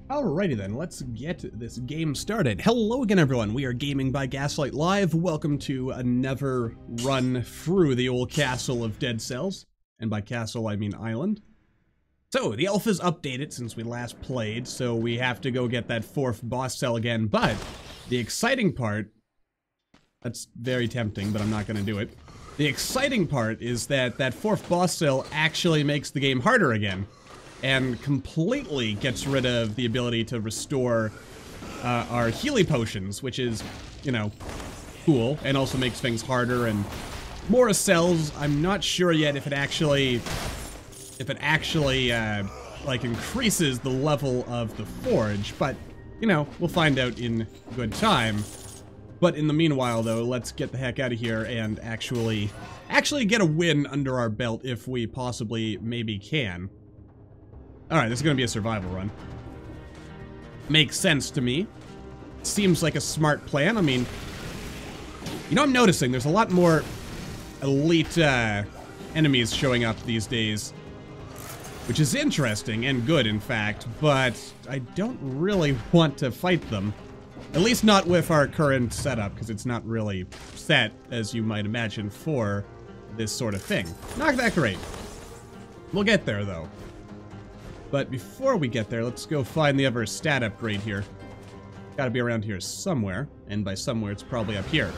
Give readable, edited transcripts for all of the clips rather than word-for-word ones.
Alrighty then, let's get this game started. Hello again everyone, we are Gaming by Gaslight Live. Welcome to another run through the old castle of Dead Cells. And by castle I mean island. So, the alpha's updated since we last played, so we have to go get that fourth boss cell again. But, the exciting part, that's very tempting, but I'm not going to do it. The exciting part is that that fourth boss cell actually makes the game harder again. And completely gets rid of the ability to restore our Healy potions, which is, you know, cool, and also makes things harder and more cells. I'm not sure yet if it actually like increases the level of the forge, but you know, we'll find out in good time. But in the meanwhile, though, let's get the heck out of here and actually get a win under our belt if we possibly maybe can. Alright, this is going to be a survival run. Makes sense to me. Seems like a smart plan. I mean, you know, I'm noticing there's a lot more elite enemies showing up these days. Which is interesting and good, in fact, but I don't really want to fight them. At least not with our current setup, because it's not really set, as you might imagine, for this sort of thing. Not that great. We'll get there, though. But before we get there, let's go find the other stat upgrade here. Gotta be around here somewhere, and by somewhere it's probably up here.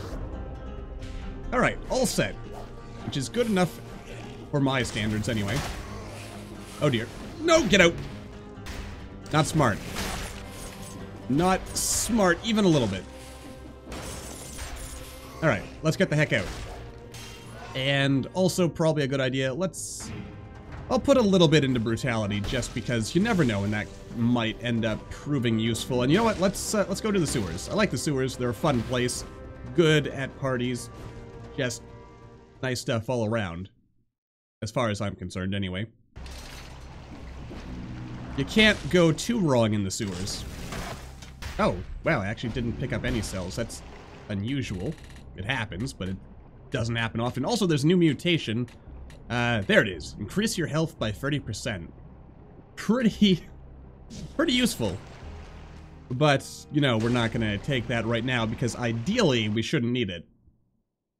Alright, all set. Which is good enough for my standards anyway. Oh dear. No, get out! Not smart. Not smart, even a little bit. Alright, let's get the heck out. And also probably a good idea, I'll put a little bit into brutality, just because you never know, and that might end up proving useful. And you know what? Let's go to the sewers. I like the sewers. They're a fun place. Good at parties. Just nice stuff all around. As far as I'm concerned, anyway. You can't go too wrong in the sewers. Oh, wow, I actually didn't pick up any cells. That's unusual. It happens, but it doesn't happen often. Also, there's a new mutation. There it is. Increase your health by 30%. Pretty useful. But, you know, we're not gonna take that right now because ideally we shouldn't need it.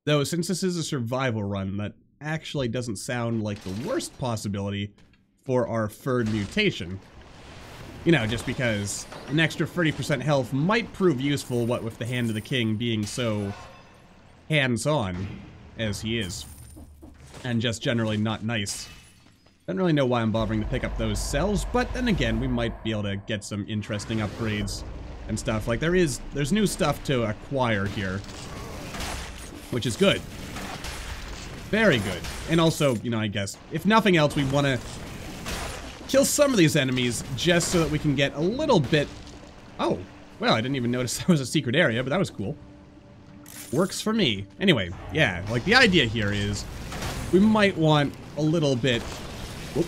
Though, since this is a survival run, that actually doesn't sound like the worst possibility for our third mutation. You know, just because an extra 30% health might prove useful, what with the Hand of the King being so hands-on as he is. And just generally not nice. Don't really know why I'm bothering to pick up those cells, but then again, we might be able to get some interesting upgrades and stuff. Like, there's new stuff to acquire here, which is good. Very good. And also, you know, I guess, if nothing else, we want to kill some of these enemies just so that we can get a little bit... Oh, well, I didn't even notice that was a secret area, but that was cool. Works for me. Anyway, yeah, like, the idea here is we might want a little bit... Whoop.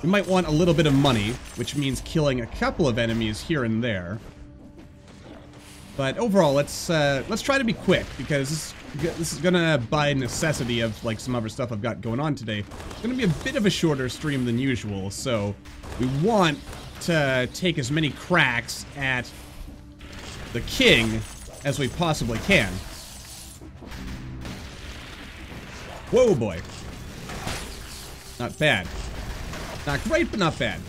We might want a little bit of money, which means killing a couple of enemies here and there. But overall, let's try to be quick, because this is gonna, by necessity of like some other stuff I've got going on today, it's gonna be a bit of a shorter stream than usual, so we want to take as many cracks at the king as we possibly can. Whoa, boy. Not bad. Not great, but not bad.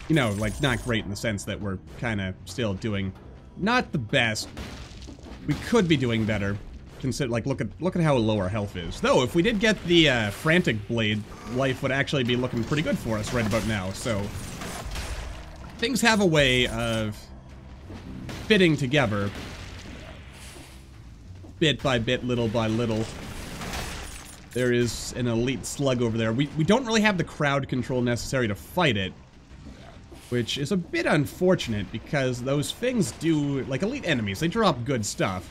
You know, like, not great in the sense that we're kind of still doing not the best. We could be doing better. Consider, like, look at how low our health is. Though, if we did get the Frantic Blade, life would actually be looking pretty good for us right about now, so things have a way of fitting together bit by bit, little by little. There is an elite slug over there. We don't really have the crowd control necessary to fight it, which is a bit unfortunate because those things do, like elite enemies, they drop good stuff.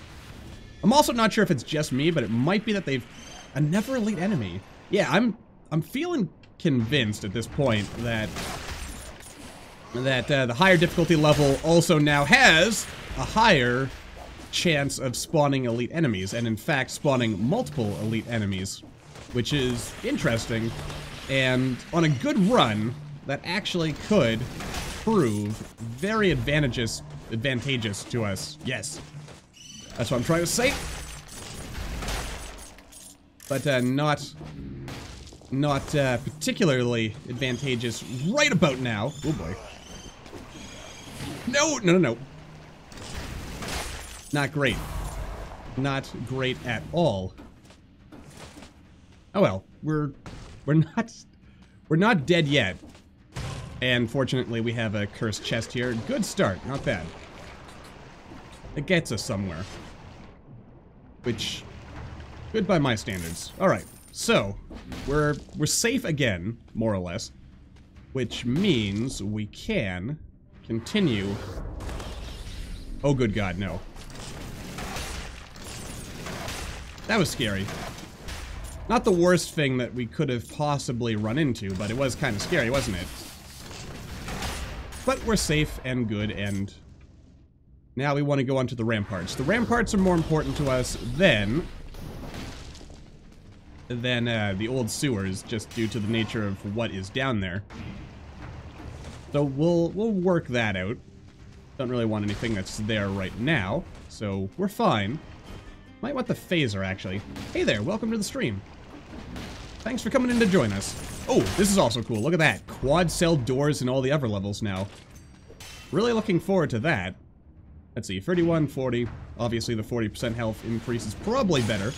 I'm also not sure if it's just me, but it might be that they've another elite enemy. Yeah, I'm feeling convinced at this point that the higher difficulty level also now has a higher chance of spawning elite enemies, and in fact spawning multiple elite enemies, which is interesting. And on a good run, that actually could prove very advantageous to us. Yes. That's what I'm trying to say. But not particularly advantageous right about now. Oh boy. No, no, no, no. Not great. Not great at all. Oh well, we're not dead yet. And fortunately we have a cursed chest here. Good start, not bad. It gets us somewhere. Which, good by my standards. Alright, so we're safe again, more or less. Which means we can continue. Oh good god, no. That was scary. Not the worst thing that we could have possibly run into, but it was kind of scary, wasn't it? But we're safe and good, and now we want to go on to the ramparts. The ramparts are more important to us than the old sewers, just due to the nature of what is down there. So we'll work that out. Don't really want anything that's there right now, so we're fine. Might want the phaser, actually. Hey there, welcome to the stream. Thanks for coming in to join us. Oh, this is also cool. Look at that. Quad cell doors in all the upper levels now. Really looking forward to that. Let's see, 31, 40. Obviously, the 40% health increase is probably better.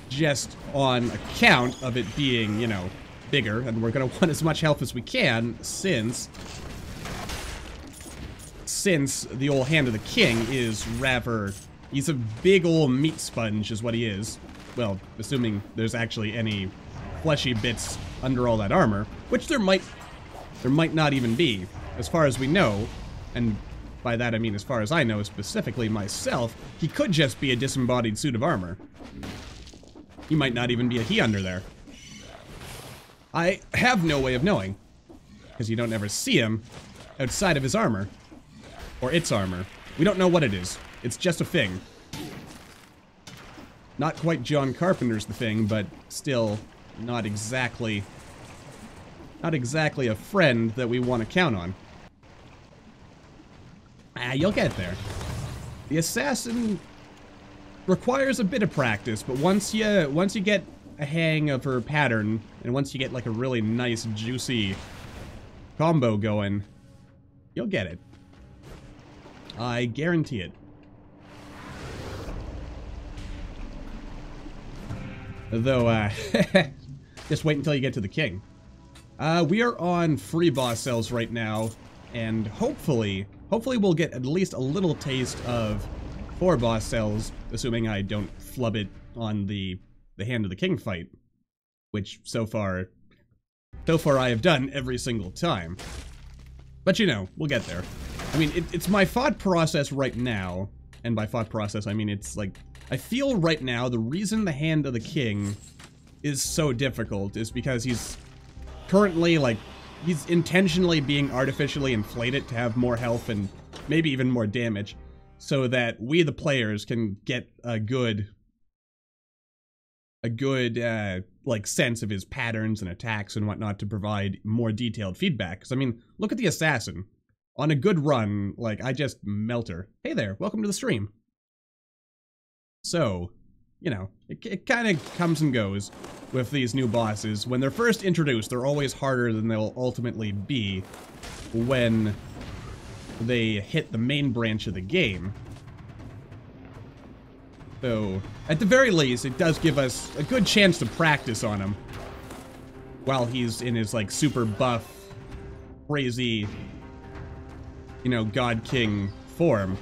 Just on account of it being, you know, bigger. And we're going to want as much health as we can since the old Hand of the King is rather... He's a big old meat sponge is what he is. Well, assuming there's actually any fleshy bits under all that armor, which there might not even be. As far as we know, and by that I mean as far as I know specifically myself, he could just be a disembodied suit of armor. He might not even be a he under there. I have no way of knowing, because you don't ever see him outside of his armor. Or its armor. We don't know what it is. It's just a thing. Not quite John Carpenter's The Thing, but still not exactly a friend that we want to count on. You'll get there. The assassin requires a bit of practice, but once you get a hang of her pattern, and once you get like a really nice, juicy combo going, you'll get it. I guarantee it. Though, just wait until you get to the king. We are on free boss cells right now, and hopefully we'll get at least a little taste of 4 boss cells, assuming I don't flub it on the Hand of the King fight, which so far I have done every single time. But you know, we'll get there. I mean, it's my thought process right now, and by thought process I mean it's like, I feel right now the reason the Hand of the King is so difficult is because he's currently, like, he's intentionally being artificially inflated to have more health and maybe even more damage, so that we, the players, can get a good like, sense of his patterns and attacks and whatnot to provide more detailed feedback. Because, I mean, look at the assassin. On a good run, like, I just melt her. Hey there, welcome to the stream. So, you know, it kind of comes and goes with these new bosses. When they're first introduced, they're always harder than they'll ultimately be when they hit the main branch of the game. So, at the very least, it does give us a good chance to practice on him while he's in his, like, super buff, crazy, you know, God King form.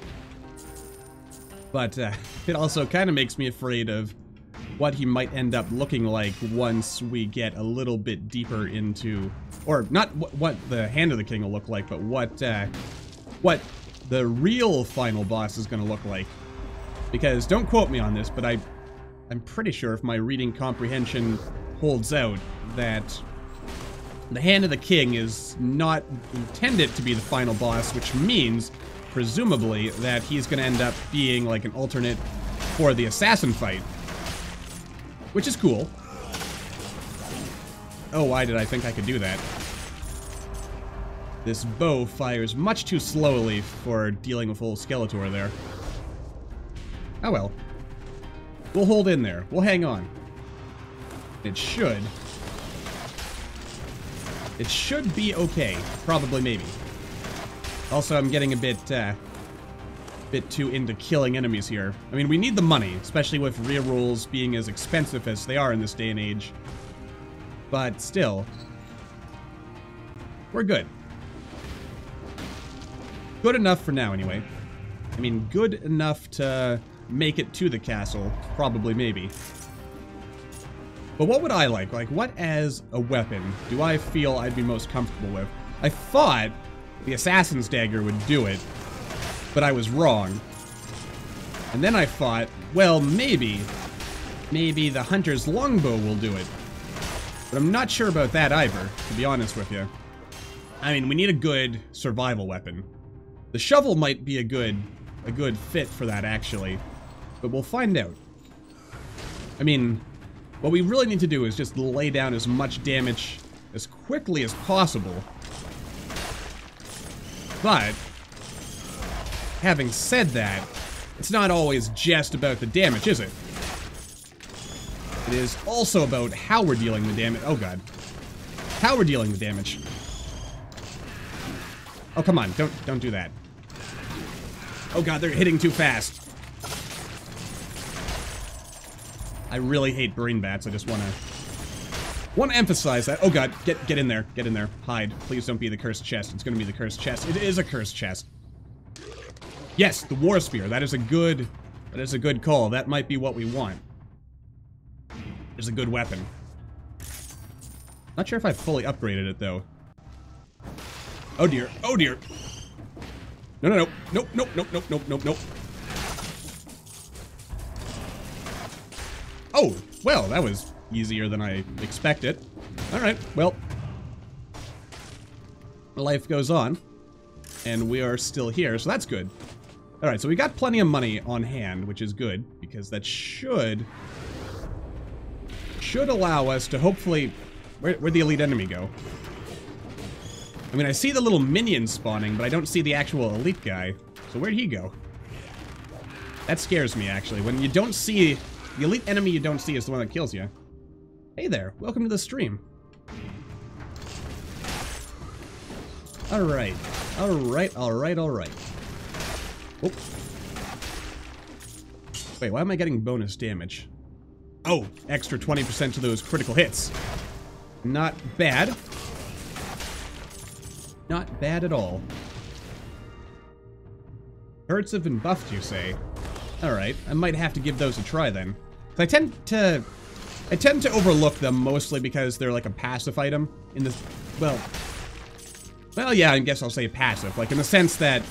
But it also kind of makes me afraid of what he might end up looking like once we get a little bit deeper into, or not what the Hand of the King will look like, but what the real final boss is going to look like. Because, don't quote me on this, but I'm pretty sure if my reading comprehension holds out, that the Hand of the King is not intended to be the final boss, which means, presumably, that he's going to end up being like an alternate for the assassin fight. Which is cool. Oh, why did I think I could do that? This bow fires much too slowly for dealing with full Skeletor there. Oh well. We'll hold in there. We'll hang on. It should be okay. Probably, maybe. Also, I'm getting a bit too into killing enemies here. I mean, we need the money, especially with rerolls being as expensive as they are in this day and age. But still, we're good. Good enough for now, anyway. I mean, good enough to make it to the castle. Probably, maybe. But what would I like? Like, what as a weapon do I feel I'd be most comfortable with? I thought the assassin's dagger would do it, but I was wrong. And then I thought, well, maybe the hunter's longbow will do it. But I'm not sure about that either, to be honest with you. I mean, we need a good survival weapon. The shovel might be a good fit for that, actually. But we'll find out. I mean, what we really need to do is just lay down as much damage as quickly as possible. But, having said that, it's not always just about the damage, is it? It is also about how we're dealing the damage. Oh god. How we're dealing the damage. Oh, come on, don't do that. Oh god, they're hitting too fast. I really hate brain bats. I just want to emphasize that. Oh god, get in there. Get in there. Hide. Please don't be the cursed chest. It's going to be the cursed chest. It is a cursed chest. Yes, the war spear. That is a good call. That might be what we want. It's a good weapon. Not sure if I fully upgraded it though. Oh dear. Oh dear. No. Nope. Oh, well, that was easier than I expected. Alright, well. Life goes on. And we are still here, so that's good. Alright, so we got plenty of money on hand, which is good, because that should allow us to hopefully... Where'd the elite enemy go? I mean, I see the little minions spawning, but I don't see the actual elite guy. So where'd he go? That scares me, actually. When you don't see... The elite enemy you don't see is the one that kills you. Hey there, welcome to the stream. Alright. Alright. Oh. Wait, why am I getting bonus damage? Oh, extra 20% to those critical hits. Not bad. Not bad at all. Turrets have been buffed, you say? Alright, I might have to give those a try then. I tend to overlook them mostly because they're like a passive item in this, well, yeah, I guess I'll say passive, like in the sense that,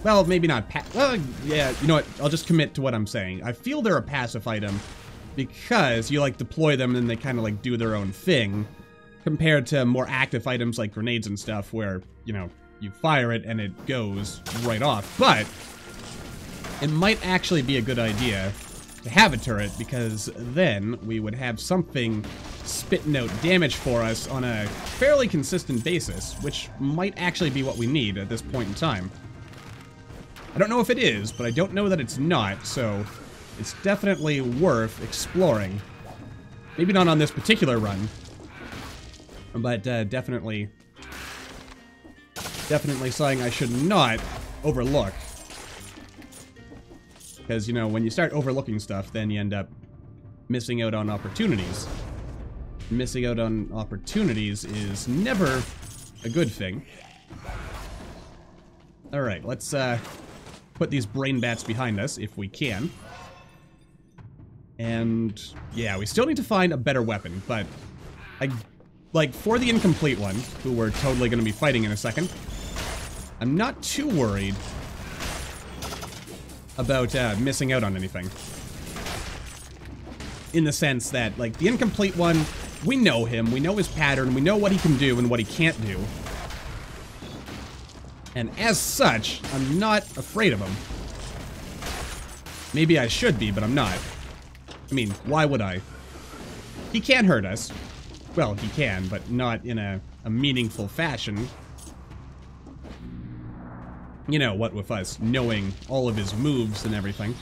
well, maybe not well, yeah, you know what, I'll just commit to what I'm saying. I feel they're a passive item because you like deploy them and they kind of like do their own thing compared to more active items like grenades and stuff where, you know, you fire it and it goes right off. But it might actually be a good idea to have a turret, because then we would have something spitting out damage for us on a fairly consistent basis, which might actually be what we need at this point in time. I don't know if it is, but I don't know that it's not, so it's definitely worth exploring. Maybe not on this particular run, but definitely something I should not overlook. Because, you know, when you start overlooking stuff, then you end up missing out on opportunities. Missing out on opportunities is never a good thing. Alright, let's put these brain bats behind us, if we can. And, yeah, we still need to find a better weapon, but like, for the incomplete one, who we're totally going to be fighting in a second, I'm not too worried about missing out on anything. In the sense that, like, the incomplete one, we know him, we know his pattern, we know what he can do and what he can't do. And as such, I'm not afraid of him. Maybe I should be, but I'm not. I mean, why would I? He can't hurt us. Well, he can, but not in a meaningful fashion. You know, what with us knowing all of his moves and everything.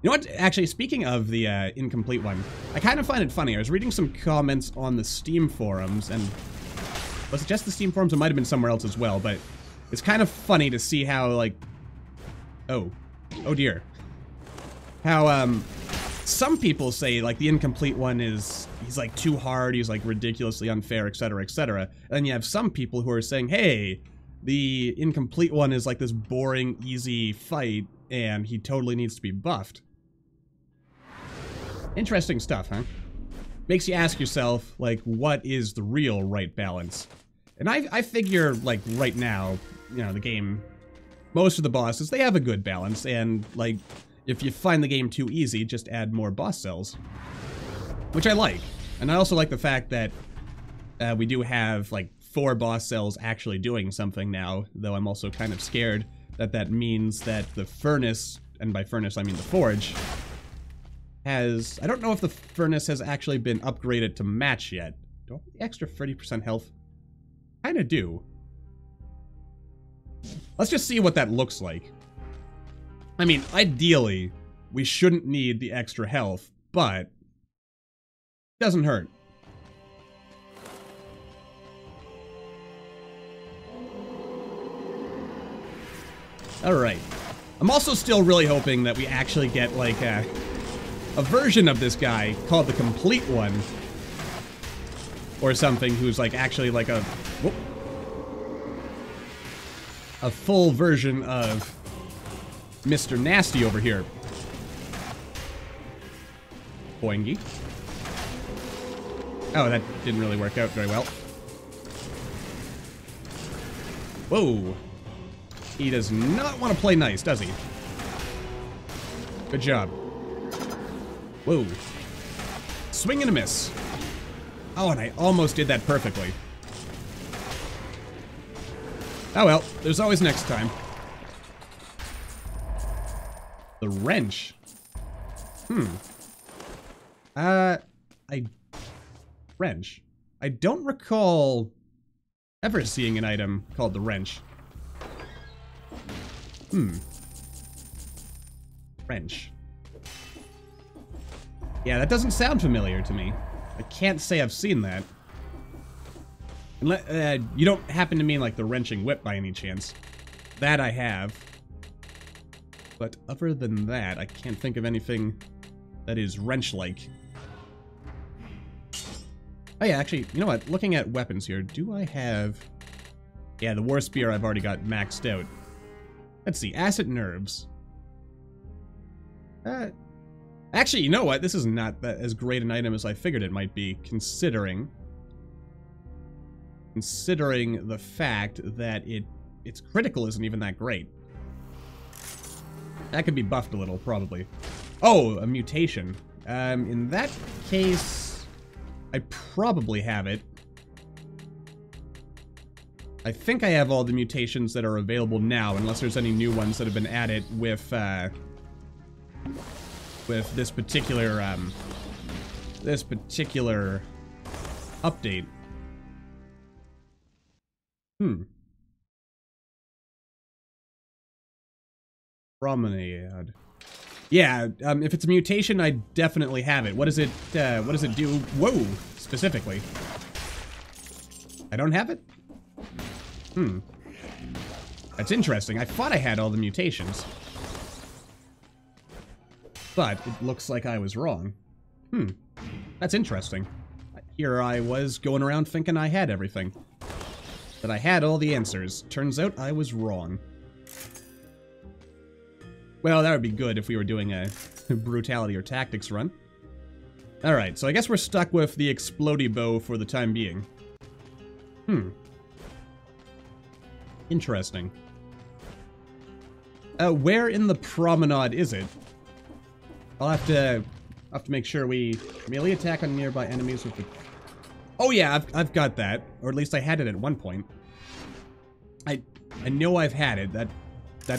You know what? Actually, speaking of the incomplete one, I kind of find it funny. I was reading some comments on the Steam forums, and was it just the Steam forums? It might have been somewhere else as well, but it's kind of funny to see how, like... Oh dear. How, some people say, like, the incomplete one is... He's, like, too hard, he's, like, ridiculously unfair, etc., etc. And then you have some people who are saying, hey, the incomplete one is, like, this boring, easy fight, and he totally needs to be buffed. Interesting stuff, huh? Makes you ask yourself, like, what is the real right balance? And I figure, like, right now, you know, the game, most of the bosses, they have a good balance, and, like, if you find the game too easy, just add more boss cells. Which I like. And I also like the fact that we do have, like, 4 boss cells actually doing something now, though I'm also kind of scared that that means that the furnace, and by furnace I mean the forge, has... I don't know if the furnace has actually been upgraded to match yet. Do I have the extra 30% health? Kinda do. Let's just see what that looks like. I mean, ideally, we shouldn't need the extra health, but... it doesn't hurt. Alright. I'm also still really hoping that we actually get, like, a version of this guy called the Complete One. Or something who's, like, actually, like, a full version of Mr. Nasty over here. Boingy. Oh, that didn't really work out very well. Whoa. He does not want to play nice, does he? Good job. Whoa. Swing and a miss. Oh, and I almost did that perfectly. Oh well, there's always next time. The wrench. Wrench. I don't recall ever seeing an item called the wrench. Wrench. Yeah, that doesn't sound familiar to me. I can't say I've seen that. You don't happen to mean like the wrenching whip by any chance. That I have. But other than that, I can't think of anything that is wrench-like. Oh yeah, actually, you know what? Looking at weapons here, do I have... Yeah, the War Spear I've already got maxed out. Let's see, Acid Nerves. Actually, you know what? This is not that as great an item as I figured it might be, considering the fact that its critical isn't even that great. That could be buffed a little, probably. Oh, a mutation. In that case, I probably have it. I think I have all the mutations that are available now, unless there's any new ones that have been added with this particular update. Promenade. Yeah, if it's a mutation, I definitely have it. What does it do? Whoa, specifically. I don't have it? That's interesting. I thought I had all the mutations. But it looks like I was wrong. That's interesting. Here I was going around thinking I had everything. That I had all the answers. Turns out I was wrong. Well, that would be good if we were doing a brutality or tactics run. Alright, so I guess we're stuck with the explodey bow for the time being. Interesting. Where in the promenade is it? I'll have to make sure we melee attack on nearby enemies with the... Oh yeah, I've got that. Or at least I had it at one point. I know I've had it. That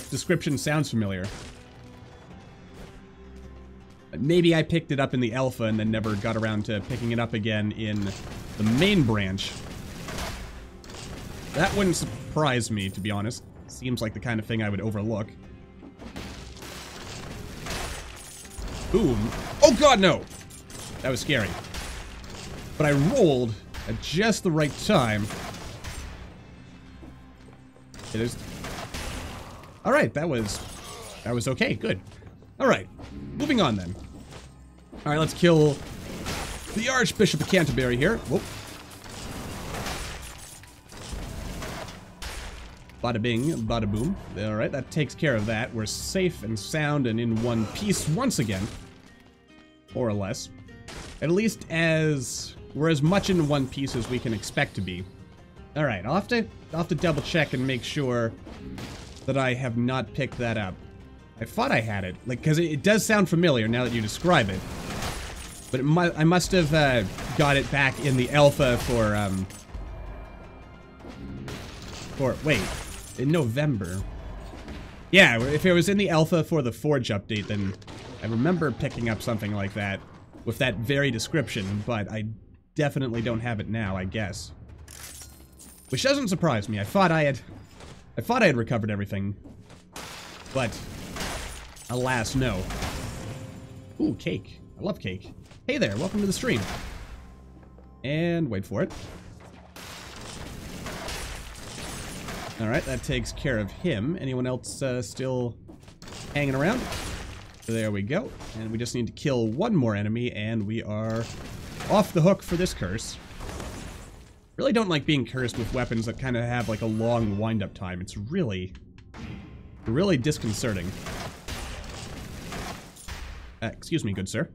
description sounds familiar. Maybe I picked it up in the alpha and then never got around to picking it up again in the main branch. That wouldn't surprise me, to be honest. Seems like the kind of thing I would overlook. Boom. Oh god, no! That was scary. But I rolled at just the right time. It is... Alright, that was okay, good. Alright, moving on then. Alright, let's kill the Archbishop of Canterbury here. Whoop. Bada bing, bada boom. Alright, that takes care of that. We're safe and sound and in one piece once again. More or less. At least we're as much in one piece as we can expect to be. Alright, I'll have to double check and make sure that I have not picked that up. I thought I had it, like, because it does sound familiar now that you describe it. But I must have got it back in the alpha wait, in November. Yeah, if it was in the alpha for the Forge update, then I remember picking up something like that with that very description, but I definitely don't have it now, I guess. Which doesn't surprise me. I thought I had recovered everything, but alas, no. Ooh, cake. I love cake. Hey there, welcome to the stream. And wait for it. Alright, that takes care of him. Anyone else still hanging around? There we go. And we just need to kill one more enemy, and we are off the hook for this curse. Really don't like being cursed with weapons that kind of have like a long wind-up time. It's really disconcerting. Excuse me, good sir.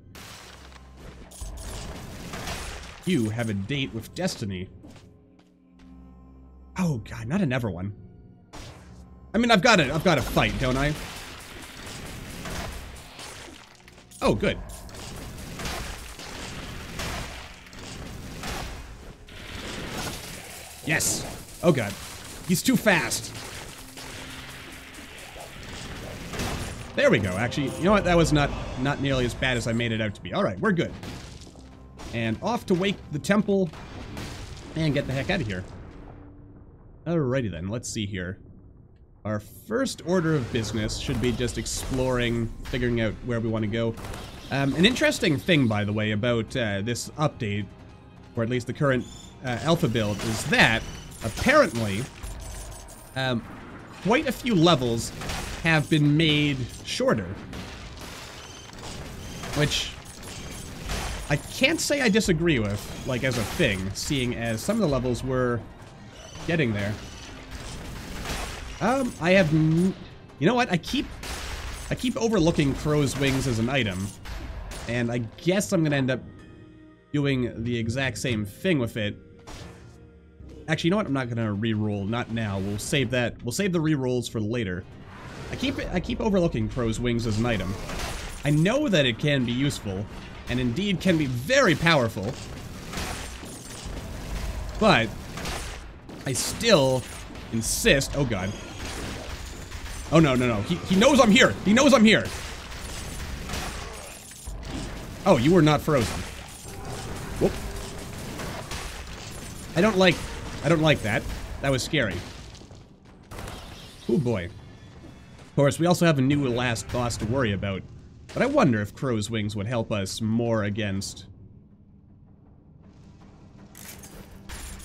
You have a date with destiny. Oh god, not another one. I mean, I've got to fight, don't I? Oh, good. Yes. Oh god. He's too fast. There we go. Actually, you know what? That was not nearly as bad as I made it out to be. All right, we're good. And off to wake the temple and get the heck out of here. Alrighty then, let's see here. Our first order of business should be just exploring, figuring out where we want to go. An interesting thing, by the way, about this update, or at least the current alpha build, is that apparently quite a few levels have been made shorter. Which I can't say I disagree with, like, as a thing, seeing as some of the levels were getting there. I have... You know what? I keep overlooking Crow's Wings as an item, and I guess I'm gonna end up doing the exact same thing with it. Actually, you know what? I'm not gonna re-roll. Not now. We'll save that. We'll save the re-rolls for later. I keep overlooking Crow's Wings as an item. I know that it can be useful, and indeed can be very powerful, but I still insist. Oh god. Oh no, no, no. He knows I'm here. He knows I'm here. Oh, you were not frozen. Whoop. I don't like that. That was scary. Oh boy. Of course, we also have a new last boss to worry about. But I wonder if Crow's Wings would help us more against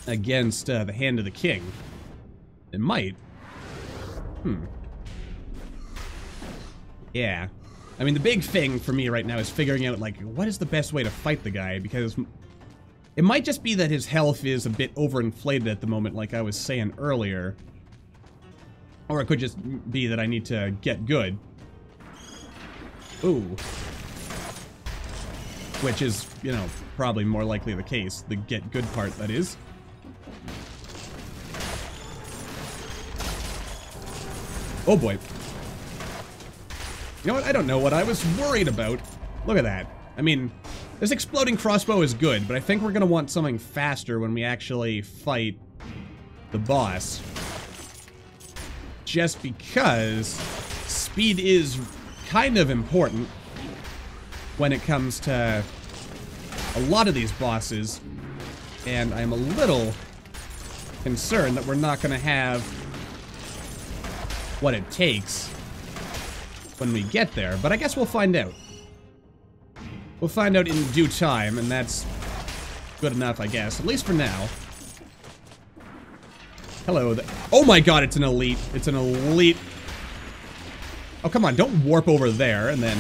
the Hand of the King. It might. Yeah. I mean, the big thing for me right now is figuring out, like, what is the best way to fight the guy, because it might just be that his health is a bit overinflated at the moment, like I was saying earlier. Or it could just be that I need to get good. Ooh. Which is, you know, probably more likely the case. The get good part, that is. Oh boy. You know what? I don't know what I was worried about. Look at that. I mean, this exploding crossbow is good, but I think we're gonna want something faster when we actually fight the boss. Just because speed is kind of important. when it comes to a lot of these bosses, and I'm a little concerned that we're not going to have what it takes when we get there, but I guess we'll find out. We'll find out in due time, and that's good enough, I guess, at least for now. Hello. Oh my god, it's an elite. It's an elite. Oh, come on, don't warp over there, and then...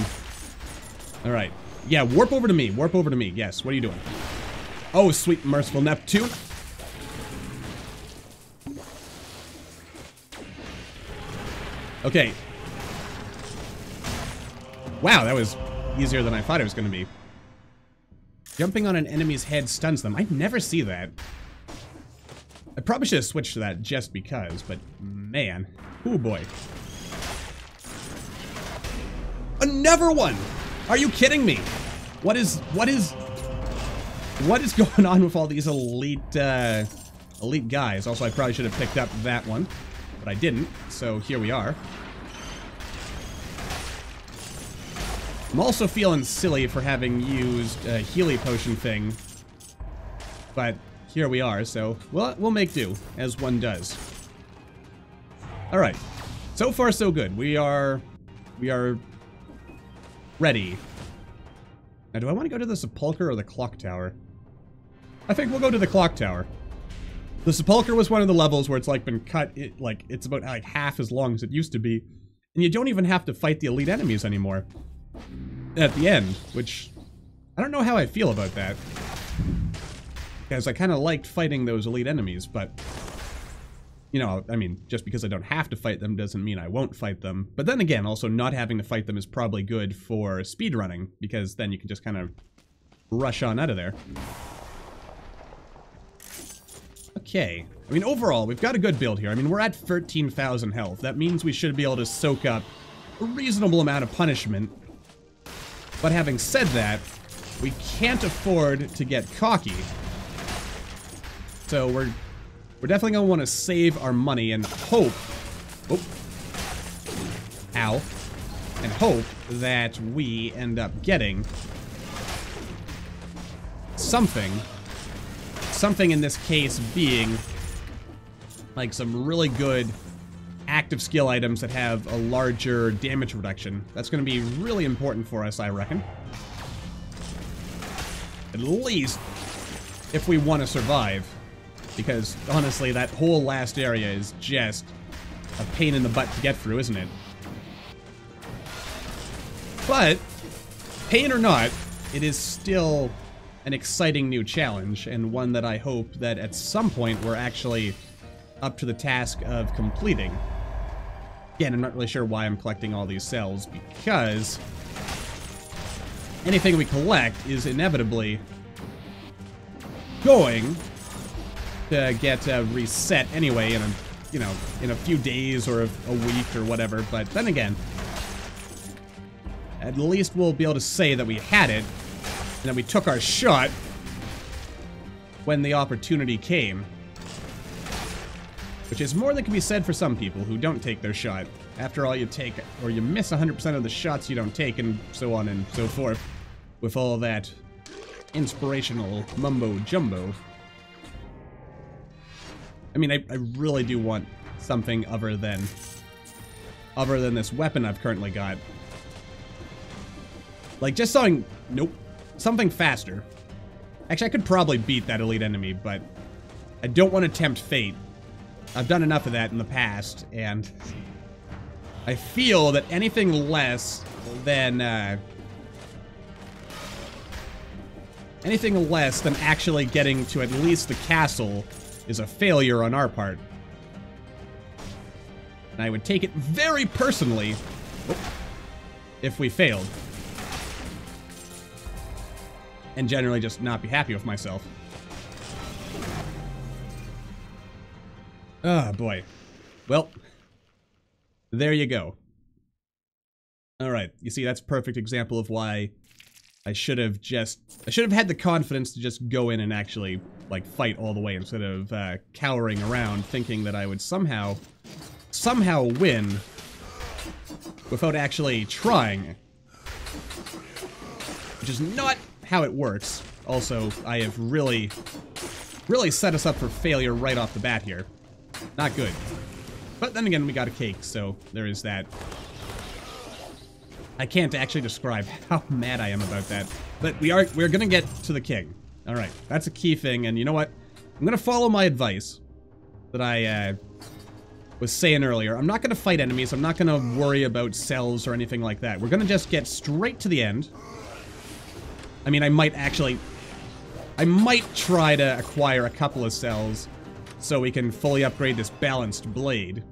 Alright. Yeah, warp over to me. Warp over to me. Yes, what are you doing? Oh, sweet merciful Neptune. Okay. Wow, that was easier than I thought it was going to be. Jumping on an enemy's head stuns them. I never see that. I probably should have switched to that just because, but man. Oh boy. Another one! Are you kidding me? What is going on with all these elite guys? Also, I probably should have picked up that one, but I didn't, so here we are. I'm also feeling silly for having used a Healy potion thing, but here we are, so we'll make do, as one does. Alright, so far so good. We are ready. Now, do I want to go to the Sepulchre or the Clock Tower? I think we'll go to the Clock Tower. The Sepulchre was one of the levels where it's like been cut, it's about like half as long as it used to be, and you don't even have to fight the elite enemies anymore at the end, which I don't know how I feel about that, because I kind of liked fighting those elite enemies, but you know, I mean, just because I don't have to fight them doesn't mean I won't fight them. But then again, also not having to fight them is probably good for speedrunning, because then you can just kind of rush on out of there. Okay. I mean, overall, we've got a good build here. I mean, we're at 13,000 health. That means we should be able to soak up a reasonable amount of punishment. But having said that, we can't afford to get cocky. So we're definitely going to want to save our money and hope... Oh. Ow. And hope that we end up getting something. Something in this case being like some really good active skill items that have a larger damage reduction. That's going to be really important for us, I reckon. At least if we want to survive. Because, honestly, that whole last area is just a pain in the butt to get through, isn't it? But, pain or not, it is still an exciting new challenge, and one that I hope that at some point we're actually up to the task of completing. Again, I'm not really sure why I'm collecting all these cells, because anything we collect is inevitably going to get reset anyway in a, you know, in a few days or a week or whatever. But then again, at least we'll be able to say that we had it and that we took our shot when the opportunity came. Which is more than can be said for some people who don't take their shot. After all, you take, or you miss 100% of the shots you don't take, and so on and so forth, with all that inspirational mumbo-jumbo. I mean, I really do want something other than this weapon I've currently got. Like, just something, nope, something faster. Actually, I could probably beat that elite enemy, but I don't want to tempt fate. I've done enough of that in the past, and I feel that anything less than actually getting to at least the castle is a failure on our part. And I would take it very personally if we failed. And generally just not be happy with myself. Oh, boy. Well, there you go. Alright, you see, that's a perfect example of why I should have had the confidence to just go in and actually, like, fight all the way instead of cowering around thinking that I would somehow win without actually trying. which is not how it works. Also, I have really set us up for failure right off the bat here. Not good. But then again, we got a cake, so there is that. I can't actually describe how mad I am about that. But we're gonna get to the king. Alright, that's a key thing, and you know what? I'm gonna follow my advice that I was saying earlier. I'm not gonna fight enemies, I'm not gonna worry about cells or anything like that. We're gonna just get straight to the end. I mean, I might try to acquire a couple of cells so we can fully upgrade this balanced blade.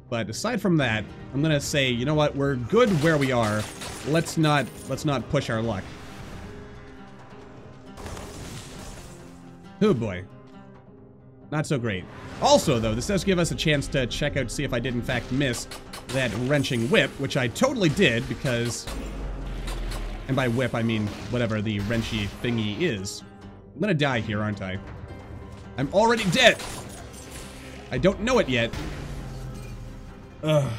But aside from that, I'm gonna say, you know what, we're good where we are. Let's not push our luck. Oh boy. Not so great. Also, though, this does give us a chance to check out, see if I did in fact miss that wrenching whip, which I totally did because... And by whip, I mean whatever the wrenchy thingy is. I'm gonna die here, aren't I? I'm already dead! I don't know it yet. Ugh.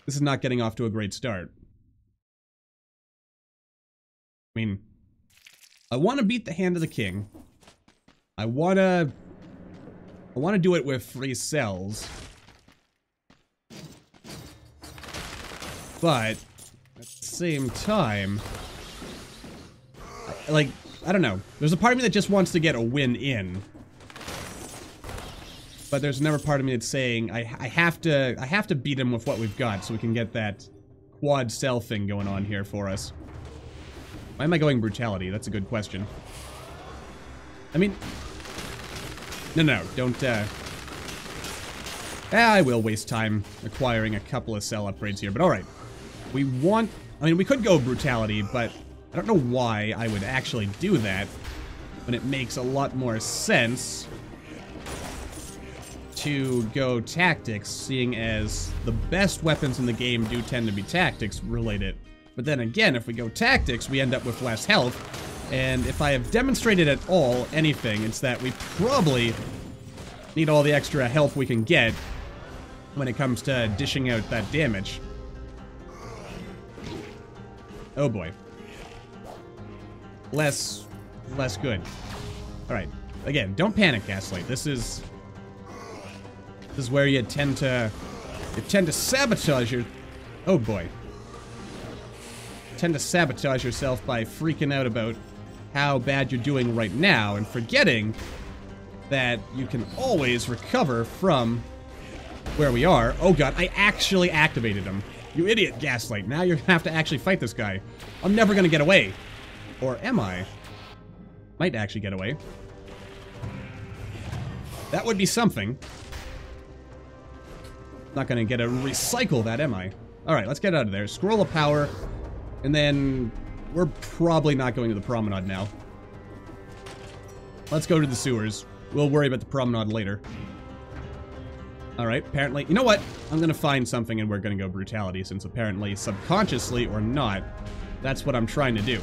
This is not getting off to a great start. I mean, I want to beat the Hand of the King. I want to do it with 3 cells. But at the same time, like, I don't know. There's a part of me that just wants to get a win in. But there's another part of me that's saying I have to beat him with what we've got so we can get that quad cell thing going on here for us. Why am I going brutality? That's a good question. I mean, no, don't, I will waste time acquiring a couple of cell upgrades here, but alright. I mean, we could go brutality, but I don't know why I would actually do that when it makes a lot more sense to go tactics, seeing as the best weapons in the game do tend to be tactics related. But then again, if we go tactics, we end up with less health. And if I have demonstrated at all anything, it's that we probably need all the extra health we can get when it comes to dishing out that damage. Oh boy. Less good. Alright. Again, don't panic, Gaslight. This is where you tend to sabotage your... Oh boy. Tend to sabotage yourself by freaking out about how bad you're doing right now and forgetting that you can always recover from where we are. Oh god, I actually activated him. You idiot, Gaslight. Now you're gonna have to actually fight this guy. I'm never gonna get away. Or am I? Might actually get away. That would be something. Not gonna get to recycle that, am I? Alright, let's get out of there. Scroll of power. And then we're probably not going to the promenade now. Let's go to the sewers. We'll worry about the promenade later. Alright, apparently... You know what? I'm gonna find something and we're gonna go brutality, since apparently, subconsciously or not, that's what I'm trying to do.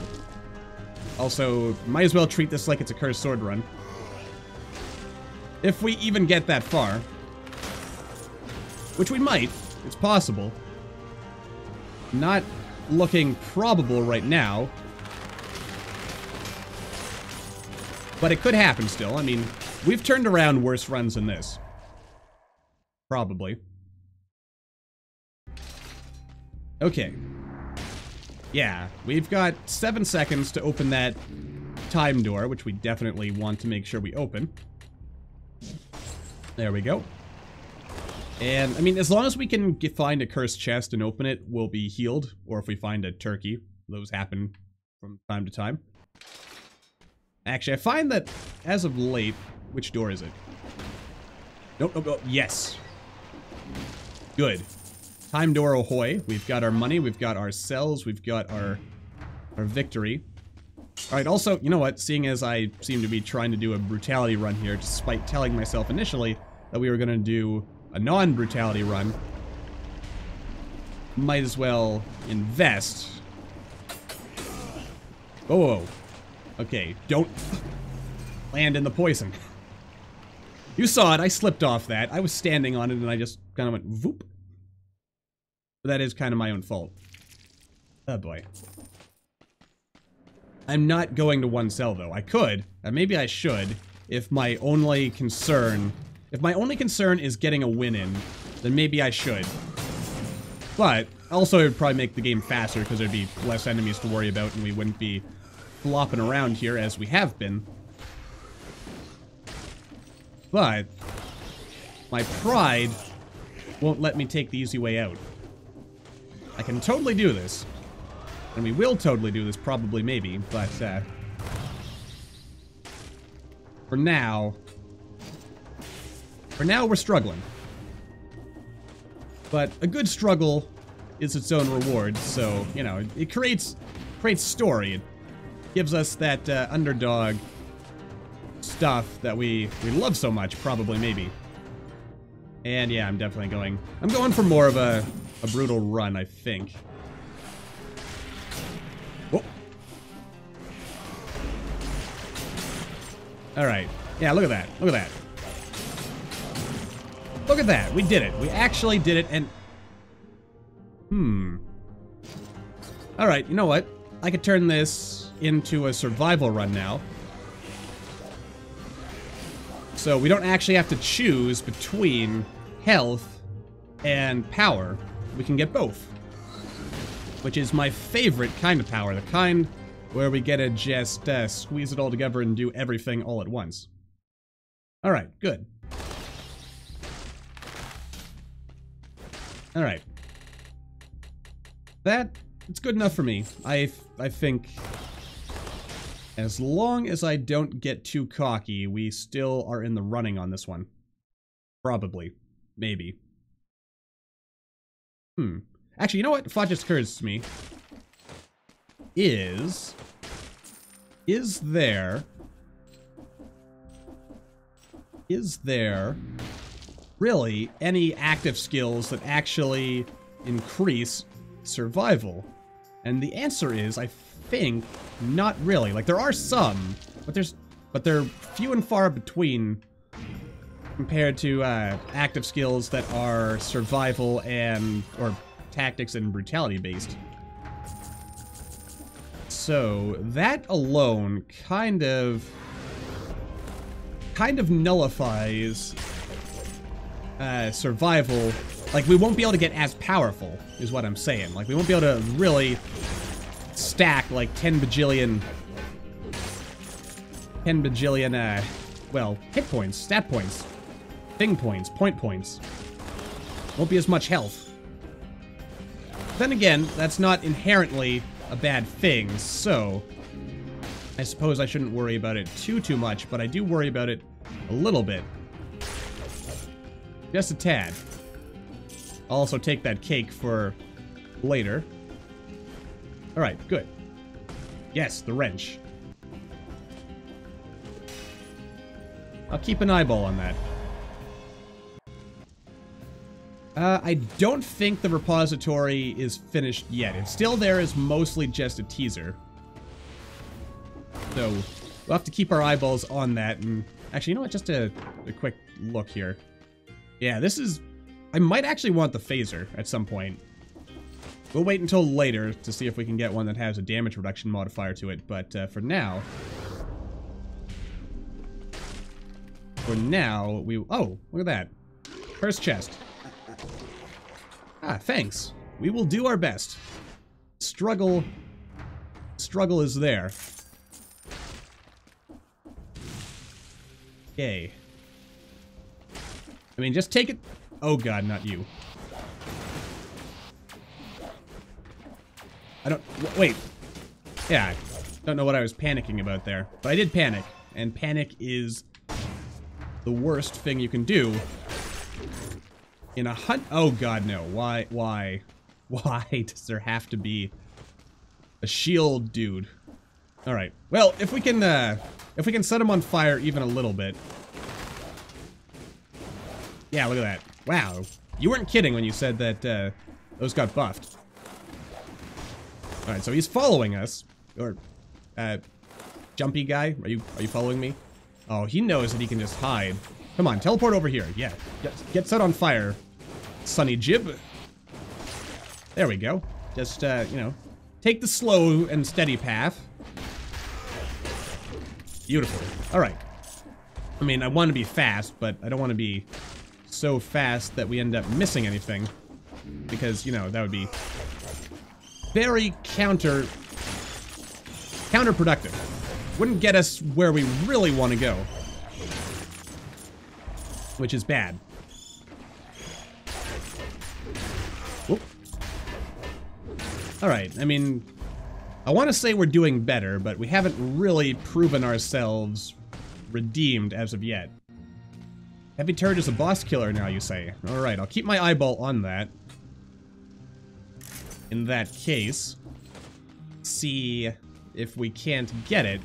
Also, might as well treat this like it's a cursed sword run. If we even get that far. Which we might. It's possible. Not looking probable right now. But it could happen still. I mean, we've turned around worse runs than this. Probably. Okay. Yeah, we've got 7 seconds to open that time door, which we definitely want to make sure we open. There we go. And, I mean, as long as we can find a cursed chest and open it, we'll be healed. Or if we find a turkey. Those happen from time to time. Actually, I find that, as of late... Which door is it? Nope. Yes. Good. Time door ahoy. We've got our money, we've got our cells, we've got our victory. Alright, also, you know what? Seeing as I seem to be trying to do a brutality run here, despite telling myself initially that we were going to do a non-brutality run, might as well invest. Oh, okay, don't land in the poison. You saw it, I slipped off that. I was standing on it and I just kind of went voop. But that is kind of my own fault. Oh boy. I'm not going to one cell, though. I could, and maybe I should, if my only concern... If my only concern is getting a win in, then maybe I should. But, also it would probably make the game faster, because there'd be less enemies to worry about, and we wouldn't be flopping around here as we have been. But, my pride won't let me take the easy way out. I can totally do this. And we will totally do this, probably, maybe, but, for now, we're struggling. But a good struggle is its own reward, so, you know, it creates story. It gives us that, underdog stuff that we love so much, probably, maybe. And yeah, I'm going for more of a brutal run, I think. Oh. Alright. Yeah, look at that. Look at that. Look at that. We did it. We actually did it, and... Alright, you know what? I could turn this into a survival run now. So we don't actually have to choose between health and power. We can get both. Which is my favorite kind of power. The kind where we get to just squeeze it all together and do everything all at once. Alright, good. Alright. It's good enough for me. I think... As long as I don't get too cocky, we still are in the running on this one. Probably. Maybe. Actually, you know what? Thought just occurs to me. Is there really any active skills that actually increase survival? And the answer is, I think, not really. Like, there are some, but they're few and far between compared to active skills that are survival or tactics and brutality based. So that alone kind of nullifies survival. Like, we won't be able to get as powerful, is what I'm saying. Like, we won't be able to really stack like 10 bajillion, well, hit points, stat points, thing points, point points. Won't be as much health. Then again, that's not inherently a bad thing, so I suppose I shouldn't worry about it too much, but I do worry about it a little bit. Just a tad. I'll also take that cake for later. Alright, good. Yes, the wrench. I'll keep an eyeball on that. I don't think the repository is finished yet. It's still there as mostly just a teaser. So, we'll have to keep our eyeballs on that. And actually, you know what? Just a quick look here. Yeah, this is... I might actually want the phaser at some point. We'll wait until later to see if we can get one that has a damage reduction modifier to it, but for now... Oh, look at that. First chest. Ah, thanks. We will do our best. Struggle is there. Okay. I mean, just take it... Oh god, not you. Wait. Yeah, I don't know what I was panicking about there. But I did panic. And panic is the worst thing you can do in a hunt. Oh god, no. Why does there have to be a shield dude? Alright. Well, if we can set him on fire even a little bit. Yeah, look at that. Wow. You weren't kidding when you said that those got buffed. Alright, so he's following us. Or, jumpy guy? Are you following me? Oh, he knows that he can just hide. Come on, teleport over here. Yeah, get set on fire, Sunny Jib. There we go. Just, you know, take the slow and steady path. Beautiful. All right. I mean, I want to be fast, but I don't want to be so fast that we end up missing anything. Because, you know, that would be very counterproductive. Wouldn't get us where we really want to go. Which is bad. Whoop. Alright, I mean, I want to say we're doing better, but we haven't really proven ourselves redeemed as of yet. Heavy turret is a boss killer now, you say? Alright, I'll keep my eyeball on that. In that case, see if we can't get it.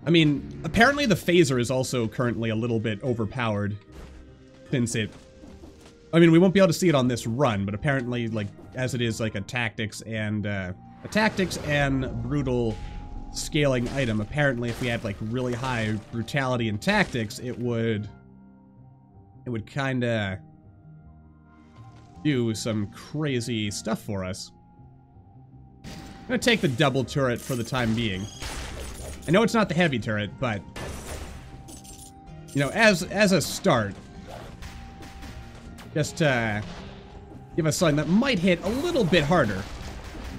I mean, apparently the phaser is also currently a little bit overpowered. Since it... I mean, we won't be able to see it on this run, but apparently, like, as it is, like, a tactics and brutal scaling item, apparently if we had, like, really high brutality and tactics, it would kinda do some crazy stuff for us. I'm gonna take the double turret for the time being. I know it's not the heavy turret, but you know, as a start, just to give us something that might hit a little bit harder,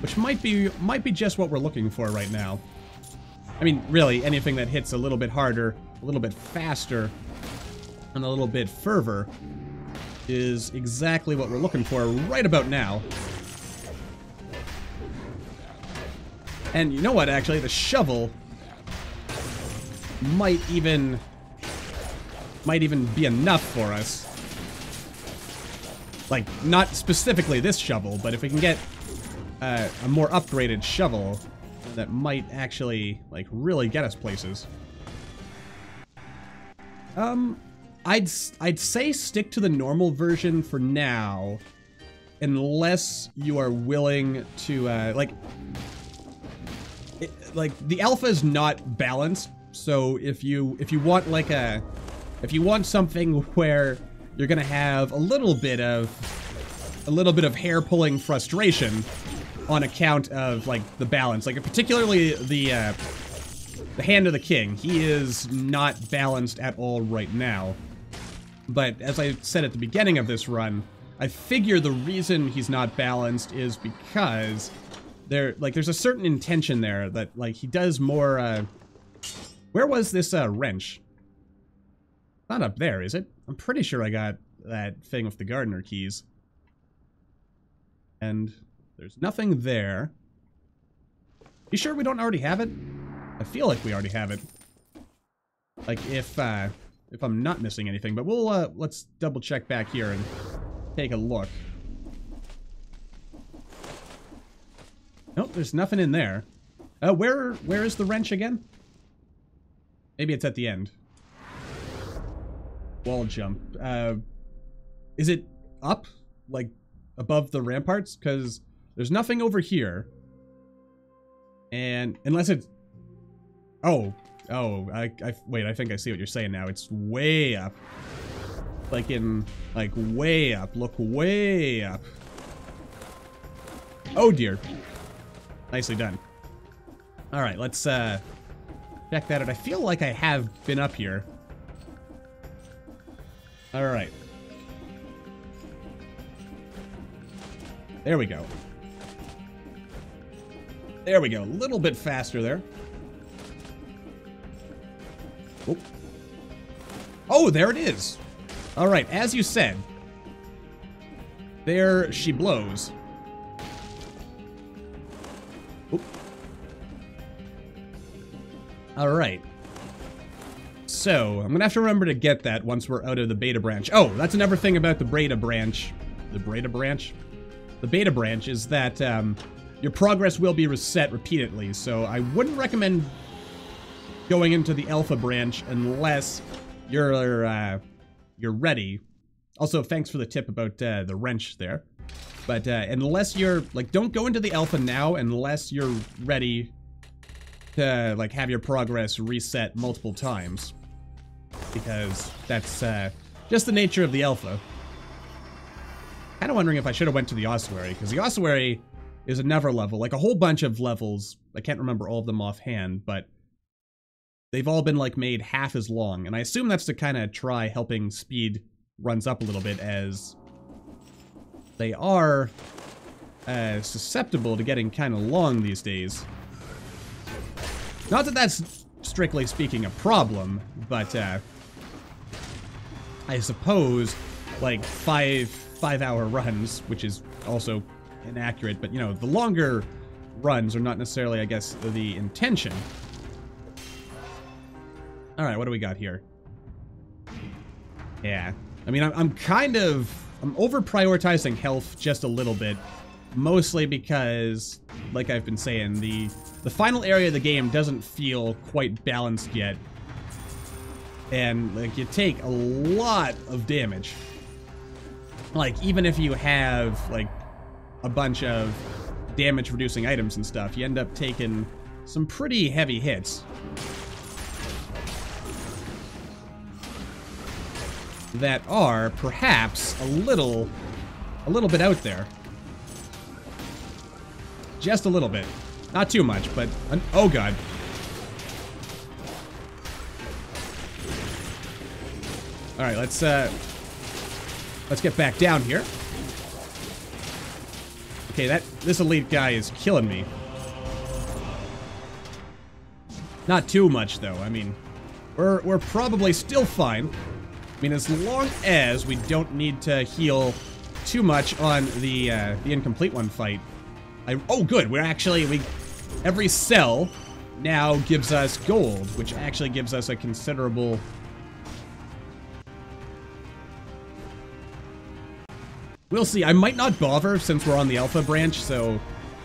which might be just what we're looking for right now. I mean, really, anything that hits a little bit harder, a little bit faster, and a little bit further is exactly what we're looking for right about now. And you know what, actually, the shovel might even be enough for us. Like, not specifically this shovel, but if we can get a more upgraded shovel, that might actually, like, really get us places. I'd say stick to the normal version for now, unless you are willing to, like, the alpha is not balanced. So if you want like if you want something where you're gonna have a little bit of hair-pulling frustration on account of like the balance, like particularly the Hand of the King, he is not balanced at all right now. But as I said at the beginning of this run, I figure the reason he's not balanced is because there's a certain intention there that like he does more. Where was this wrench? Not up there, is it? I'm pretty sure I got that thing with the gardener keys. And there's nothing there. You sure we don't already have it? I feel like we already have it. Like if I'm not missing anything, but we'll let's double check back here and take a look. Nope, there's nothing in there. Where is the wrench again? Maybe it's at the end. Wall jump. Is it up? Like, above the ramparts? Because there's nothing over here. And, unless it's... Oh, wait, I think I see what you're saying now. It's way up. Like way up. Look way up. Oh, dear. Nicely done. Alright, let's, check that out. I feel like I have been up here. Alright. There we go. There we go. A little bit faster there. Oop. Oh, there it is. Alright, as you said. There she blows. Oop. Alright. So, I'm gonna have to remember to get that once we're out of the beta branch. Oh, that's another thing about the beta branch. The beta branch? The beta branch is that, your progress will be reset repeatedly, so I wouldn't recommend going into the alpha branch unless you're ready. Also, thanks for the tip about, the wrench there. But, unless you're, like, don't go into the alpha now unless you're ready to, like, have your progress reset multiple times. Because that's, just the nature of the alpha. Kinda wondering if I should have went to the ossuary, because the ossuary is another level, like a whole bunch of levels. I can't remember all of them offhand, but they've all been like made half as long, and I assume that's to kind of try helping speed runs up a little bit, as they are susceptible to getting kind of long these days. Not that that's strictly speaking a problem, but I suppose like five-hour runs, which is also inaccurate, but you know, the longer runs are not necessarily, I guess, the intention. All right, what do we got here? Yeah, I mean, I'm over prioritizing health just a little bit, mostly because, like I've been saying, the final area of the game doesn't feel quite balanced yet, and like you take a lot of damage. Like, even if you have like a bunch of damage reducing items and stuff, you end up taking some pretty heavy hits that are perhaps a little bit out there. Just a little bit. Not too much, but oh god. All right, let's get back down here. Okay, this elite guy is killing me. Not too much though. I mean, we're probably still fine. I mean, as long as we don't need to heal too much on the incomplete one fight. Oh, good. Every cell now gives us gold, which actually gives us a considerable. We'll see. I might not bother since we're on the alpha branch, so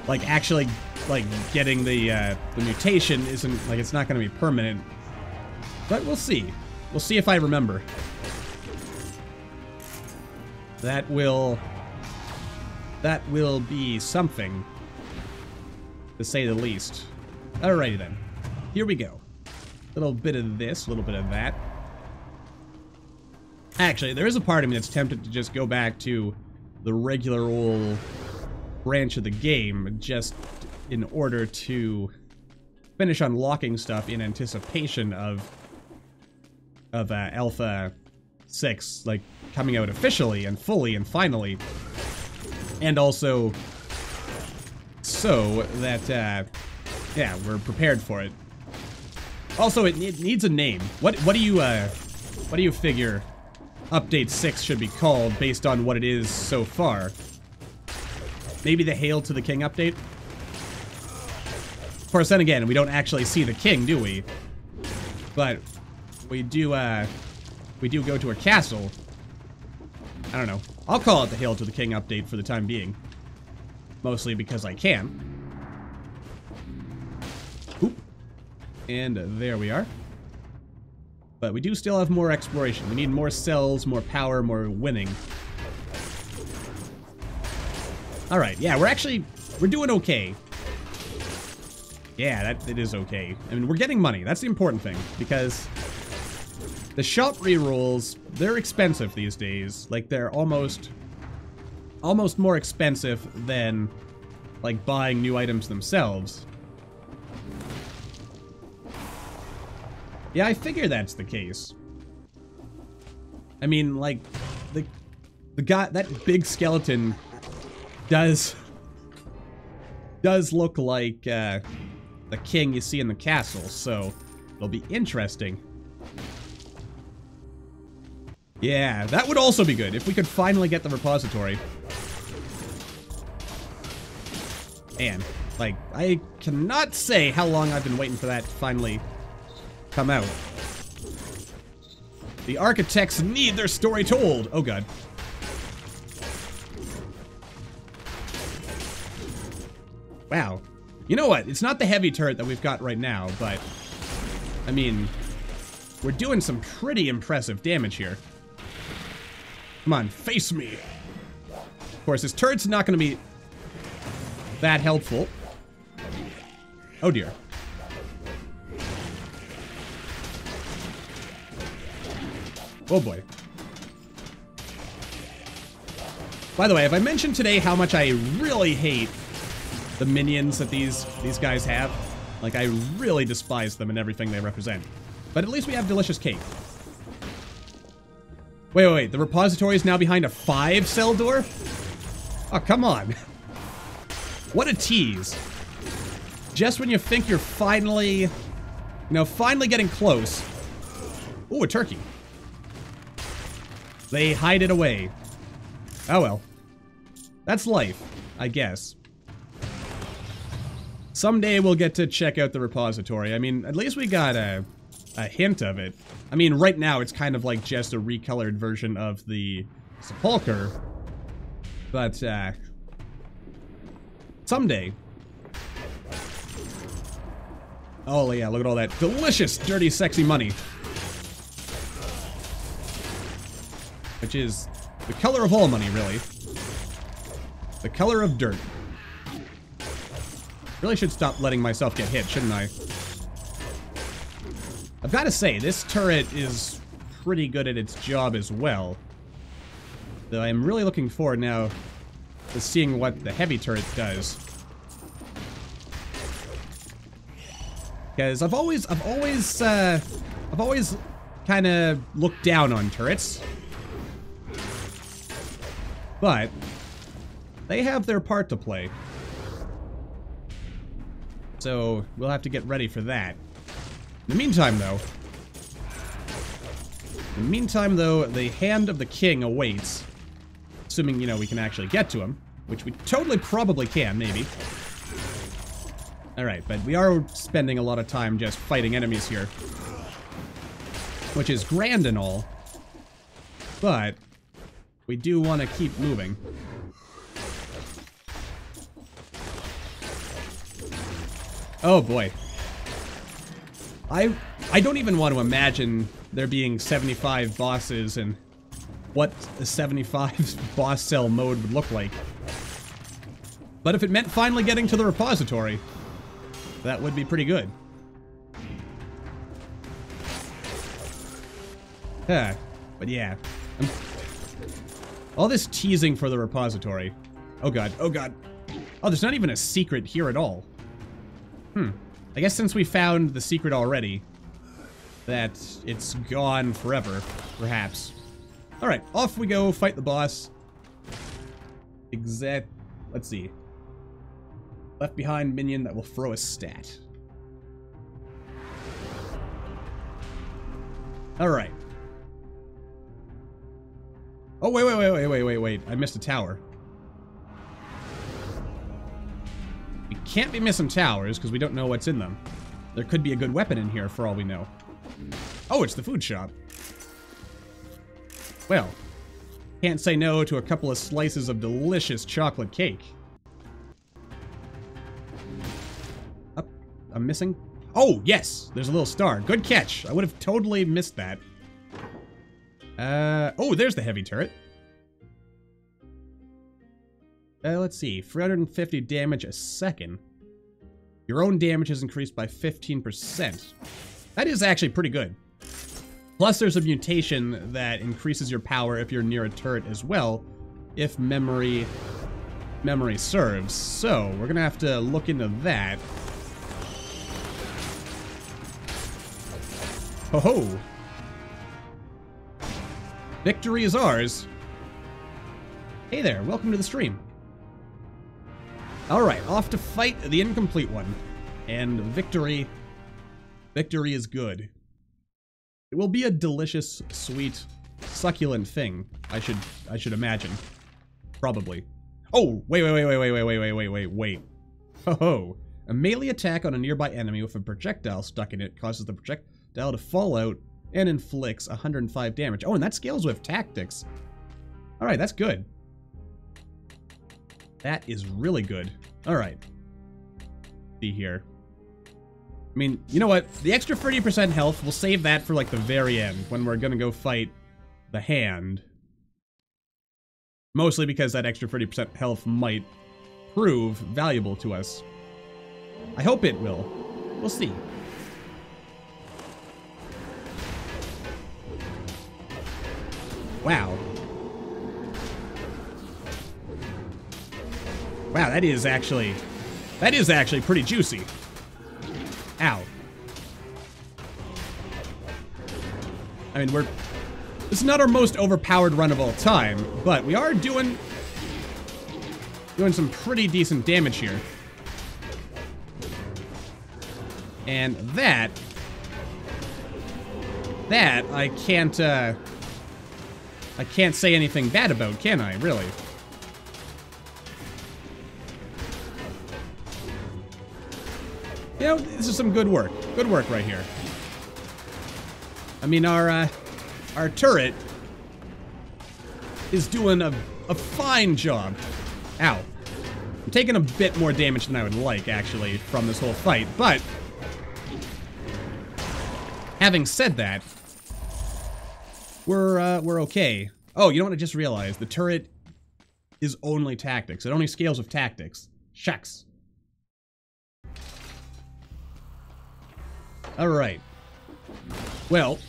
like actually like getting the mutation isn't like, it's not going to be permanent. But we'll see. We'll see if I remember. That will be something, to say the least. Alrighty then. Here we go. A little bit of this, a little bit of that. Actually, there is a part of me that's tempted to just go back to the regular old branch of the game, just in order to finish unlocking stuff in anticipation of Alpha 6, like, coming out officially and fully and finally. And also so that, yeah, we're prepared for it. Also, it needs a name. What do you figure Update 6 should be called based on what it is so far? Maybe the Hail to the King update? Of course, then again, we don't actually see the king, do we? But we do go to a castle. I don't know. I'll call it the Hail to the King update for the time being. Mostly because I can. Oop. And there we are. But we do still have more exploration. We need more cells, more power, more winning. Alright, yeah, we're doing okay. Yeah, it is okay. I mean, we're getting money. That's the important thing. Because the shop rerolls, they're expensive these days. Like, they're almost more expensive than, like, buying new items themselves. Yeah, I figure that's the case. I mean, like, the guy, that big skeleton does look like the king you see in the castle, so it'll be interesting. Yeah, that would also be good if we could finally get the repository. And, like, I cannot say how long I've been waiting for that to finally come out. The architects need their story told. Oh god. Wow. You know what? It's not the heavy turret that we've got right now, but I mean, we're doing some pretty impressive damage here. Come on, face me. Of course, this turret's not going to be that helpful. Oh dear. Oh boy. By the way, have I mentioned today how much I really hate the minions that these guys have? Like, I really despise them and everything they represent. But at least we have delicious cake. Wait. The repository is now behind a 5-cell door? Oh, come on. What a tease. Just when you think you're finally, finally getting close. Ooh, a turkey. They hide it away. Oh well. That's life, I guess. Someday we'll get to check out the repository. I mean, at least we got a hint of it. I mean, right now it's kind of like just a recolored version of the sepulcher. But, someday. Oh yeah, look at all that delicious, dirty, sexy money. Which is the color of all money, really. The color of dirt. Really should stop letting myself get hit, shouldn't I? I've got to say, this turret is pretty good at its job as well. Though I'm really looking forward now to seeing what the heavy turret does. Because I've always kind of looked down on turrets. But they have their part to play. So we'll have to get ready for that. In the meantime, though, the hand of the king awaits. Assuming, we can actually get to him. Which we totally probably can, maybe. Alright, but we are spending a lot of time just fighting enemies here. Which is grand and all. But we do want to keep moving. Oh boy. I don't even want to imagine there being 75 bosses and what a 75 boss cell mode would look like. But if it meant finally getting to the repository, that would be pretty good. But yeah. All this teasing for the repository. Oh god, oh god. Oh, there's not even a secret here at all. I guess since we found the secret already, that it's gone forever, perhaps. Alright, off we go, fight the boss. Let's see. Left behind minion that will throw a stat. Alright. Oh, wait. I missed a tower. We can't be missing towers because we don't know what's in them. There could be a good weapon in here for all we know. Oh, it's the food shop. Well, can't say no to a couple of slices of delicious chocolate cake. Up, I'm missing. Oh, yes, there's a little star. Good catch. I would have totally missed that. Oh, there's the heavy turret. Let's see, 350 damage a second. Your own damage is increased by 15%. That is actually pretty good. Plus, there's a mutation that increases your power if you're near a turret as well, if memory serves. So, we're gonna have to look into that. Ho ho! Victory is ours. Hey there, welcome to the stream. Alright, off to fight the incomplete one. And victory is good. It will be a delicious, sweet, succulent thing, I should imagine. Probably. Oh, wait. Ho ho. A melee attack on a nearby enemy with a projectile stuck in it causes the projectile to fall out and inflicts 105 damage. Oh, and that scales with tactics. Alright, that's good. That is really good. Alright. See here. I mean, you know what? The extra 30% health, we'll save that for like the very end when we're gonna go fight the hand. Mostly because that extra 30% health might prove valuable to us. I hope it will. We'll see. Wow. Wow, that is actually pretty juicy. Ow. I mean, this is not our most overpowered run of all time, but we are doing some pretty decent damage here. And that I can't say anything bad about, can I, really? You know, this is some good work. Good work right here. I mean, our turret is doing a fine job. Ow. I'm taking a bit more damage than I would like, actually, from this whole fight, but having said that, we're okay. Oh, you know what I just realized? The turret is only tactics. It only scales with tactics. Shucks. Alright. Well.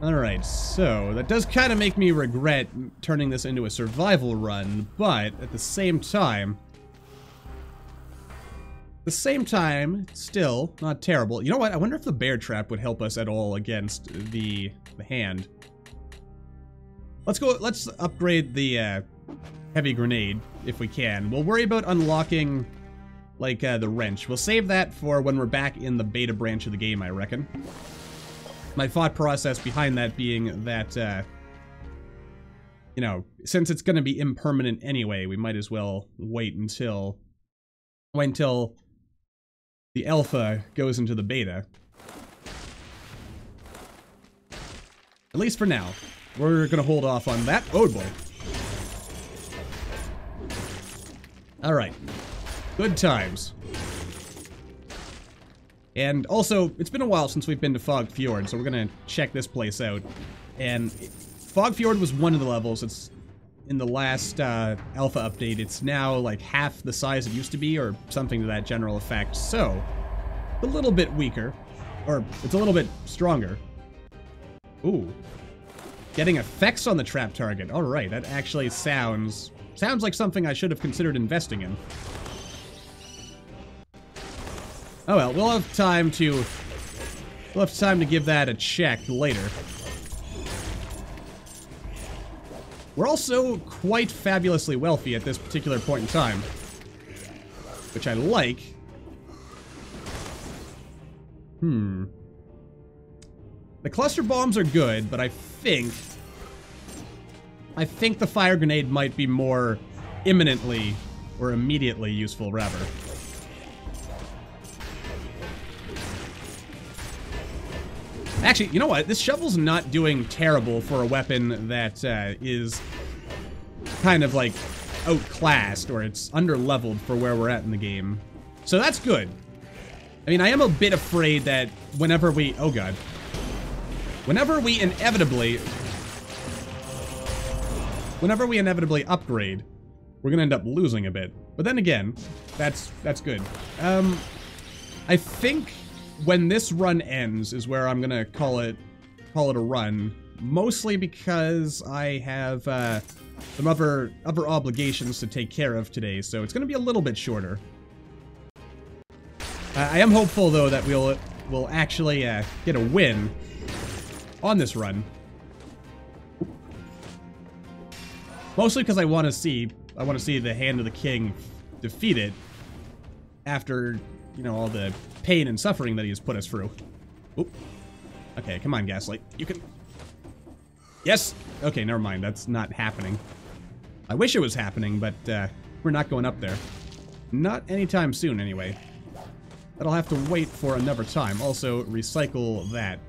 Alright, so that does kind of make me regret turning this into a survival run, but at the same time, still not terrible. You know what? I wonder if the bear trap would help us at all against the hand. Let's upgrade the heavy grenade if we can. We'll worry about unlocking like the wrench. We'll save that for when we're back in the beta branch of the game, I reckon. My thought process behind that being that you know, since it's going to be impermanent anyway, we might as well wait until the alpha goes into the beta. At least for now. We're gonna hold off on that. Oh boy. Alright. Good times. And also, it's been a while since we've been to Fog Fjord, so we're gonna check this place out. And Fog Fjord was one of the levels. It's in the last alpha update. It's now like half the size it used to be, or something to that general effect. So, a little bit weaker, or it's a little bit stronger. Ooh. Getting effects on the trap target. Alright, that actually sounds like something I should have considered investing in. Oh well, we'll have time to give that a check later. We're also quite fabulously wealthy at this particular point in time, which I like. The cluster bombs are good, but I think the fire grenade might be more imminently or immediately useful, rather. Actually, you know what? This shovel's not doing terrible for a weapon that is kind of like outclassed, or it's under-leveled for where we're at in the game. So that's good. I mean, I am a bit afraid that whenever we... Oh god. Whenever we inevitably upgrade, we're gonna end up losing a bit. But then again, that's good. I think when this run ends is where I'm gonna call it a run, mostly because I have some other obligations to take care of today, so it's gonna be a little bit shorter. I am hopeful though that we'll actually get a win on this run. Mostly because I want to see the Hand of the King defeat it after, you know, all the pain and suffering that he has put us through. Oop. Okay, come on, Gaslight. You can... Yes! Okay, never mind. That's not happening. I wish it was happening, but we're not going up there. Not anytime soon, anyway. That'll have to wait for another time. Also, recycle that.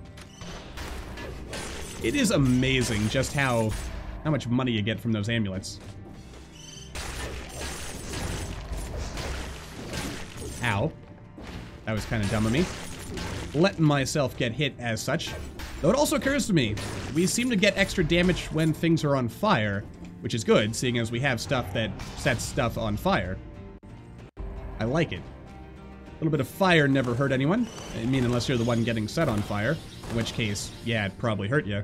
It is amazing just how much money you get from those amulets. Ow. That was kind of dumb of me. Letting myself get hit as such. Though it also occurs to me, we seem to get extra damage when things are on fire, which is good, seeing as we have stuff that sets stuff on fire. I like it. A little bit of fire never hurt anyone. I mean, unless you're the one getting set on fire. In which case, yeah, it probably hurt you.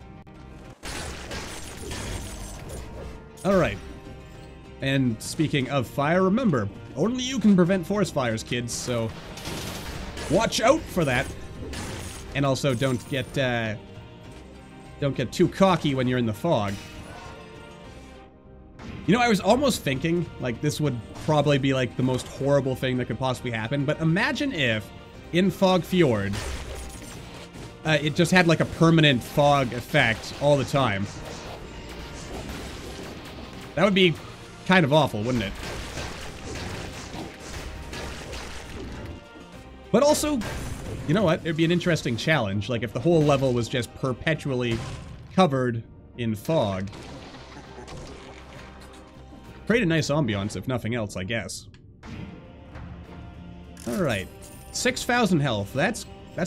Alright. And speaking of fire, remember, only you can prevent forest fires, kids, so watch out for that. And also don't get too cocky when you're in the fog. You know, I was almost thinking, like, this would probably be, like, the most horrible thing that could possibly happen, but imagine if, in Fog Fjord, it just had, like, a permanent fog effect all the time. That would be kind of awful, wouldn't it? But also, you know what? It'd be an interesting challenge, like, if the whole level was just perpetually covered in fog. Create a nice ambiance, if nothing else, I guess. Alright. 6,000 health. That's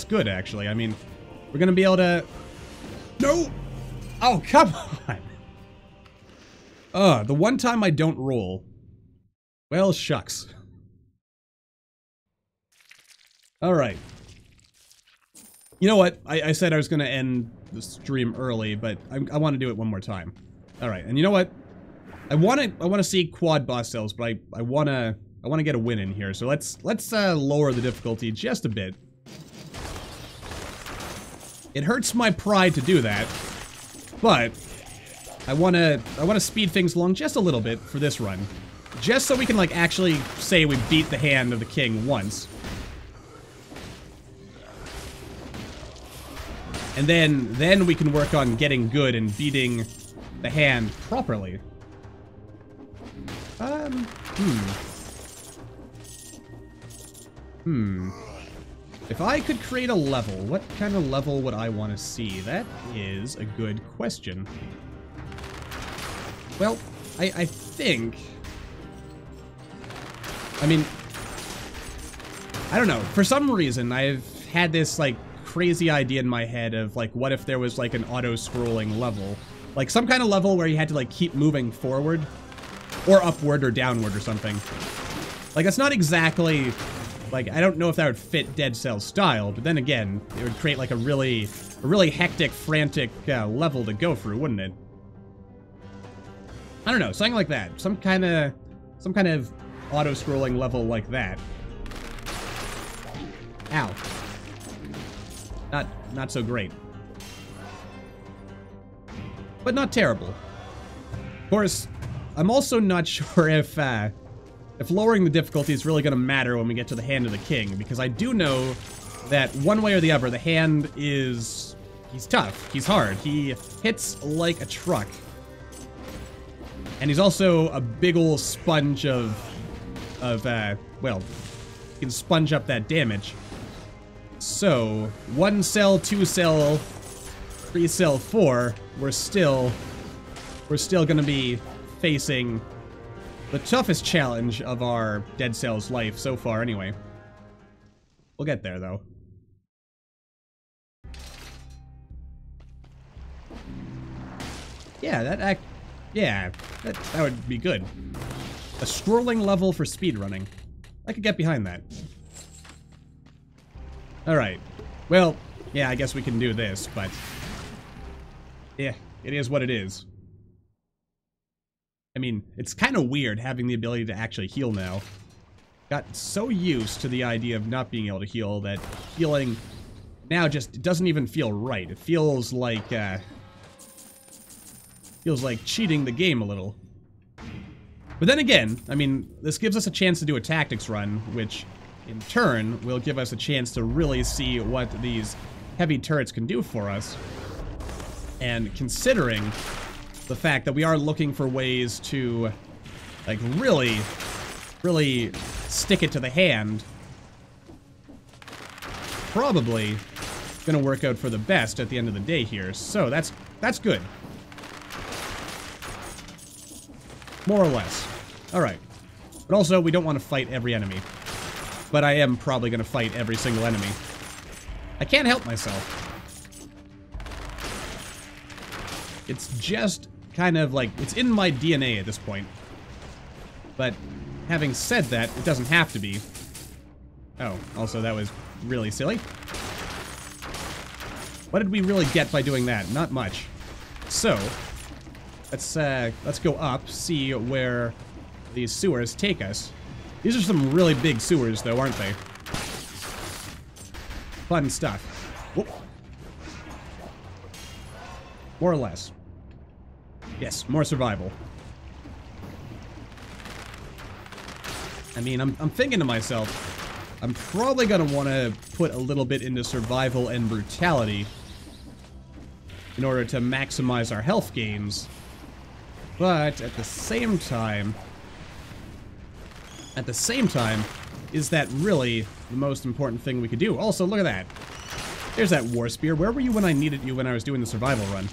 good, actually. I mean, we're gonna be able to... No! Oh, come on! The one time I don't roll. Well, shucks. Alright. You know what? I said I was gonna end the stream early, but I want to do it one more time. Alright, and you know what? I want to see quad boss cells, but I want to get a win in here. So let's lower the difficulty just a bit. It hurts my pride to do that, but I want to speed things along just a little bit for this run, just so we can like actually say we beat the hand of the king once. And then we can work on getting good and beating the hand properly. If I could create a level, what kind of level would I want to see? That is a good question. Well, I think... I mean... I don't know. For some reason, I've had this, like, crazy idea in my head of, like, what if there was, like, an auto-scrolling level? Like, some kind of level where you had to, like, keep moving forward. Or upward or downward or something. Like, it's not exactly... Like, I don't know if that would fit Dead Cell's style, but then again, it would create, like, a really hectic, frantic level to go through, wouldn't it? I don't know, something like that. Some kind of auto-scrolling level like that. Ow. Not so great. But not terrible. Of course... I'm also not sure if lowering the difficulty is really going to matter when we get to the Hand of the King, because I do know that one way or the other, the hand is... He's tough. He's hard. He hits like a truck. And he's also a big ol' sponge of well, he can sponge up that damage. So, 1 cell, 2 cell, 3 cell, 4, we're still going to be facing the toughest challenge of our Dead Cell's life so far, anyway. We'll get there, though. Yeah, that would be good. A scrolling level for speedrunning. I could get behind that. Alright. Well, yeah, I guess we can do this, but... yeah, it is what it is. I mean, it's kind of weird having the ability to actually heal now. Got so used to the idea of not being able to heal that healing now just doesn't even feel right. It feels like cheating the game a little. But then again, I mean, this gives us a chance to do a tactics run, which in turn will give us a chance to really see what these heavy turrets can do for us. And considering the fact that we are looking for ways to, like, really stick it to the hand, probably gonna work out for the best at the end of the day here. So that's good. More or less. Alright. But also, we don't want to fight every enemy. But I am probably gonna fight every single enemy. I can't help myself. It's just kind of like, it's in my DNA at this point. But having said that, it doesn't have to be. Oh, also that was really silly. What did we really get by doing that? Not much. So, let's go up, see where these sewers take us. These are some really big sewers, though, aren't they? Fun stuff. Whoop. More or less. Yes, more survival. I mean, I'm thinking to myself, I'm probably gonna want to put a little bit into survival and brutality in order to maximize our health gains. But at the same time, is that really the most important thing we could do? Also, look at that. There's that war spear. Where were you when I needed you when I was doing the survival run?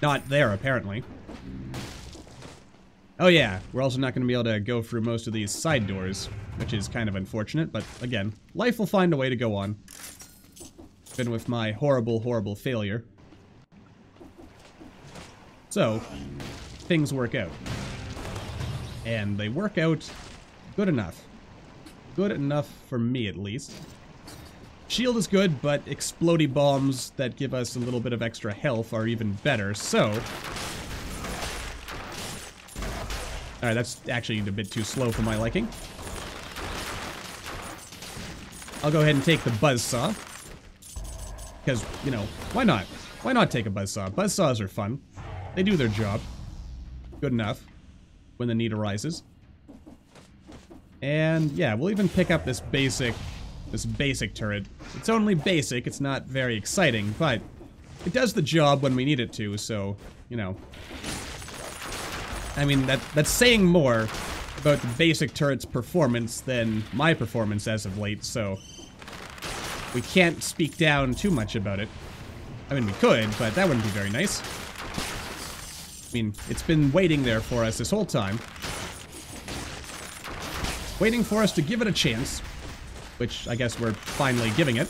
Not there, apparently. Oh yeah, we're also not going to be able to go through most of these side doors, which is kind of unfortunate, but again, life will find a way to go on. Even with my horrible, horrible failure. So, things work out. And they work out good enough. Good enough for me, at least. Shield is good, but explodey bombs that give us a little bit of extra health are even better, so... Alright, that's actually a bit too slow for my liking. I'll go ahead and take the buzzsaw. Because, you know, why not? Why not take a buzzsaw? Buzzsaws are fun. They do their job. Good enough. When the need arises. And, yeah, we'll even pick up this basic turret. It's only basic, it's not very exciting, but it does the job when we need it to, so, you know. I mean, that's saying more about the basic turret's performance than my performance as of late, so we can't speak down too much about it. I mean, we could, but that wouldn't be very nice. I mean, it's been waiting there for us this whole time. Waiting for us to give it a chance. Which, I guess we're finally giving it.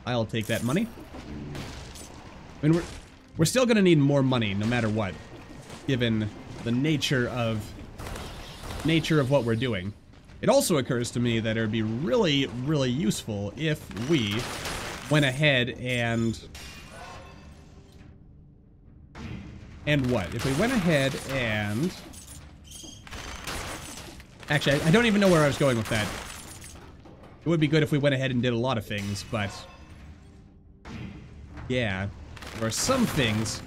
I'll take that money. I mean, we're still gonna need more money, no matter what. Given the nature of what we're doing. It also occurs to me that it would be really, really useful if we went ahead and... And what? If we went ahead and... Actually, I don't even know where I was going with that. It would be good if we went ahead and did a lot of things, but... Yeah. There are some things...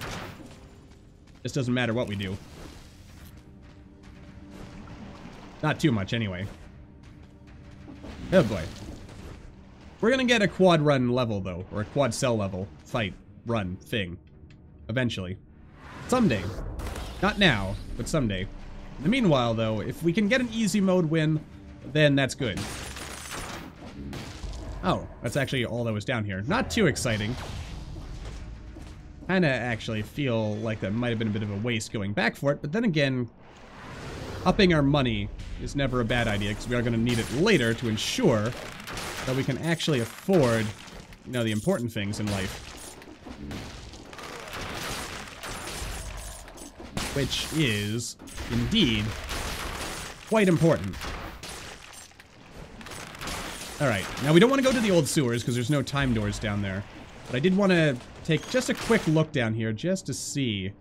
This doesn't matter what we do. Not too much, anyway. Oh boy. We're gonna get a quad run level, though. Or a quad cell level. Fight. Run. Thing. Eventually. Someday. Not now, but someday. In the meanwhile, though, if we can get an easy mode win, then that's good. Oh, that's actually all that was down here. Not too exciting. Kinda actually feel like that might have been a bit of a waste going back for it, but then again, upping our money is never a bad idea, because we are going to need it later to ensure that we can actually afford, you know, the important things in life. Which is, indeed, quite important. Alright, now we don't want to go to the old sewers, because there's no time doors down there. But I did want to take just a quick look down here, just to see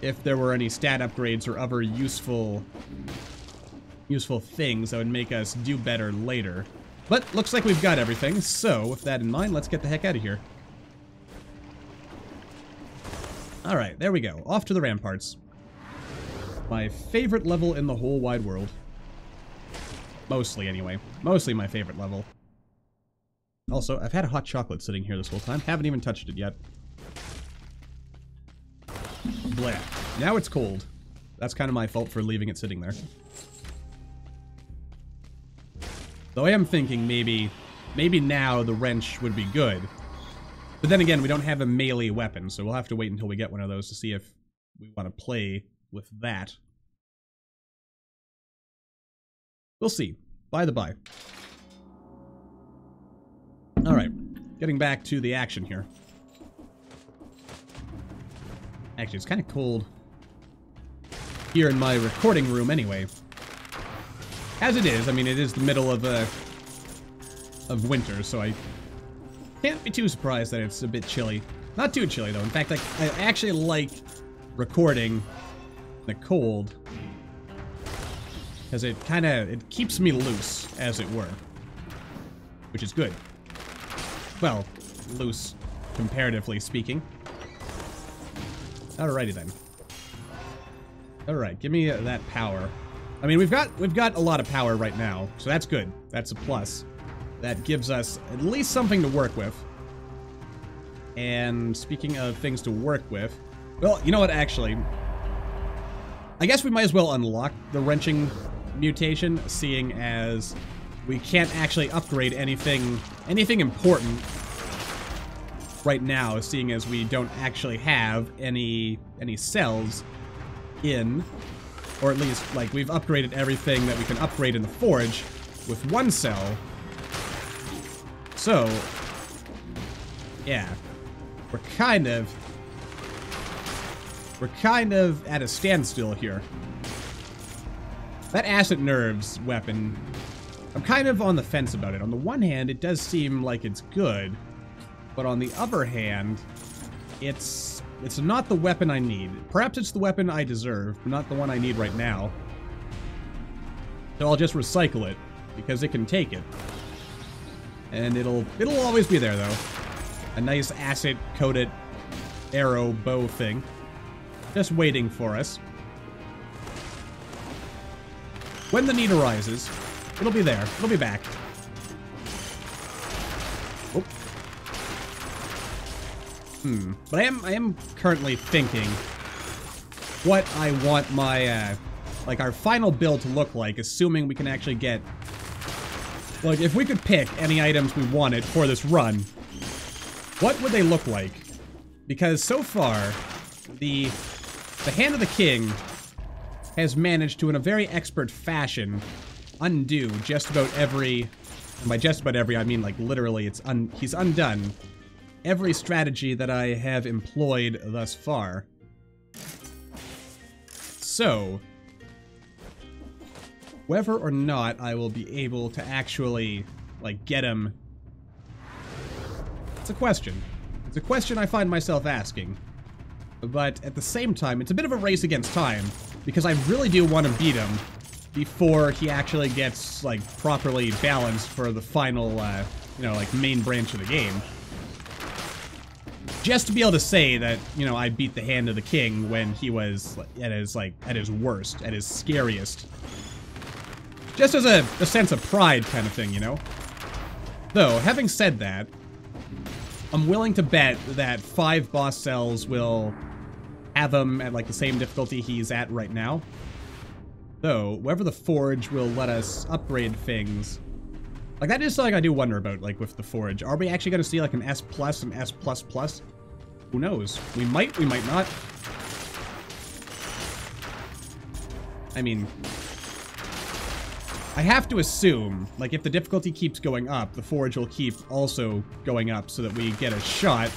if there were any stat upgrades or other useful things that would make us do better later. But looks like we've got everything, so with that in mind, let's get the heck out of here. Alright, there we go. Off to the ramparts. My favorite level in the whole wide world. Mostly, anyway. Mostly my favorite level. Also, I've had a hot chocolate sitting here this whole time. Haven't even touched it yet. Blah. Now it's cold. That's kind of my fault for leaving it sitting there. Though I am thinking maybe now the wrench would be good. But then again, we don't have a melee weapon, so we'll have to wait until we get one of those to see if we want to play with that. We'll see. By the by. Alright, getting back to the action here. Actually, it's kind of cold here in my recording room anyway. As it is, I mean, it is the middle of winter, so I can't be too surprised that it's a bit chilly. Not too chilly, though. In fact, I actually like recording the cold. Because it it keeps me loose, as it were. Which is good. Well, loose, comparatively speaking. Alrighty then. Alright, give me that power. I mean, we've got a lot of power right now, so that's good. That's a plus. That gives us at least something to work with. And speaking of things to work with, well, you know what, actually, I guess we might as well unlock the wrenching mutation, seeing as we can't actually upgrade anything important right now, seeing as we don't actually have any cells in, or at least, like, we've upgraded everything that we can upgrade in the forge with one cell. So, yeah, we're kind of at a standstill here. That acid nerves weapon, I'm kind of on the fence about it. On the one hand, it does seem like it's good, but on the other hand, it's not the weapon I need. Perhaps it's the weapon I deserve, but not the one I need right now. So I'll just recycle it, because it can take it. And it'll always be there, though. A nice acid-coated arrow bow thing. Just waiting for us. When the need arises, it'll be there. It'll be back. Oh. But I am currently thinking what I want my, like, our final build to look like, assuming we can actually get... Like, if we could pick any items we wanted for this run, what would they look like? Because so far, the Hand of the King has managed to, in a very expert fashion, undo just about every... And by just about every, I mean, like, literally, he's undone every strategy that I have employed thus far. So, whether or not I will be able to actually, like, get him... It's a question. It's a question I find myself asking. But at the same time, it's a bit of a race against time, because I really do want to beat him before he actually gets, like, properly balanced for the final, you know, like, main branch of the game. Just to be able to say that, you know, I beat the Hand of the King when he was at his, like, at his worst, at his scariest. Just as a sense of pride kind of thing, you know? Though, having said that, I'm willing to bet that 5 boss cells will have him at, like, the same difficulty he's at right now. Though, whether the forge will let us upgrade things... Like, that is something I do wonder about, like, with the forge. Are we actually going to see, like, an S+, an S++? Who knows? We might not. I mean... I have to assume, like, if the difficulty keeps going up, the forge will keep also going up so that we get a shot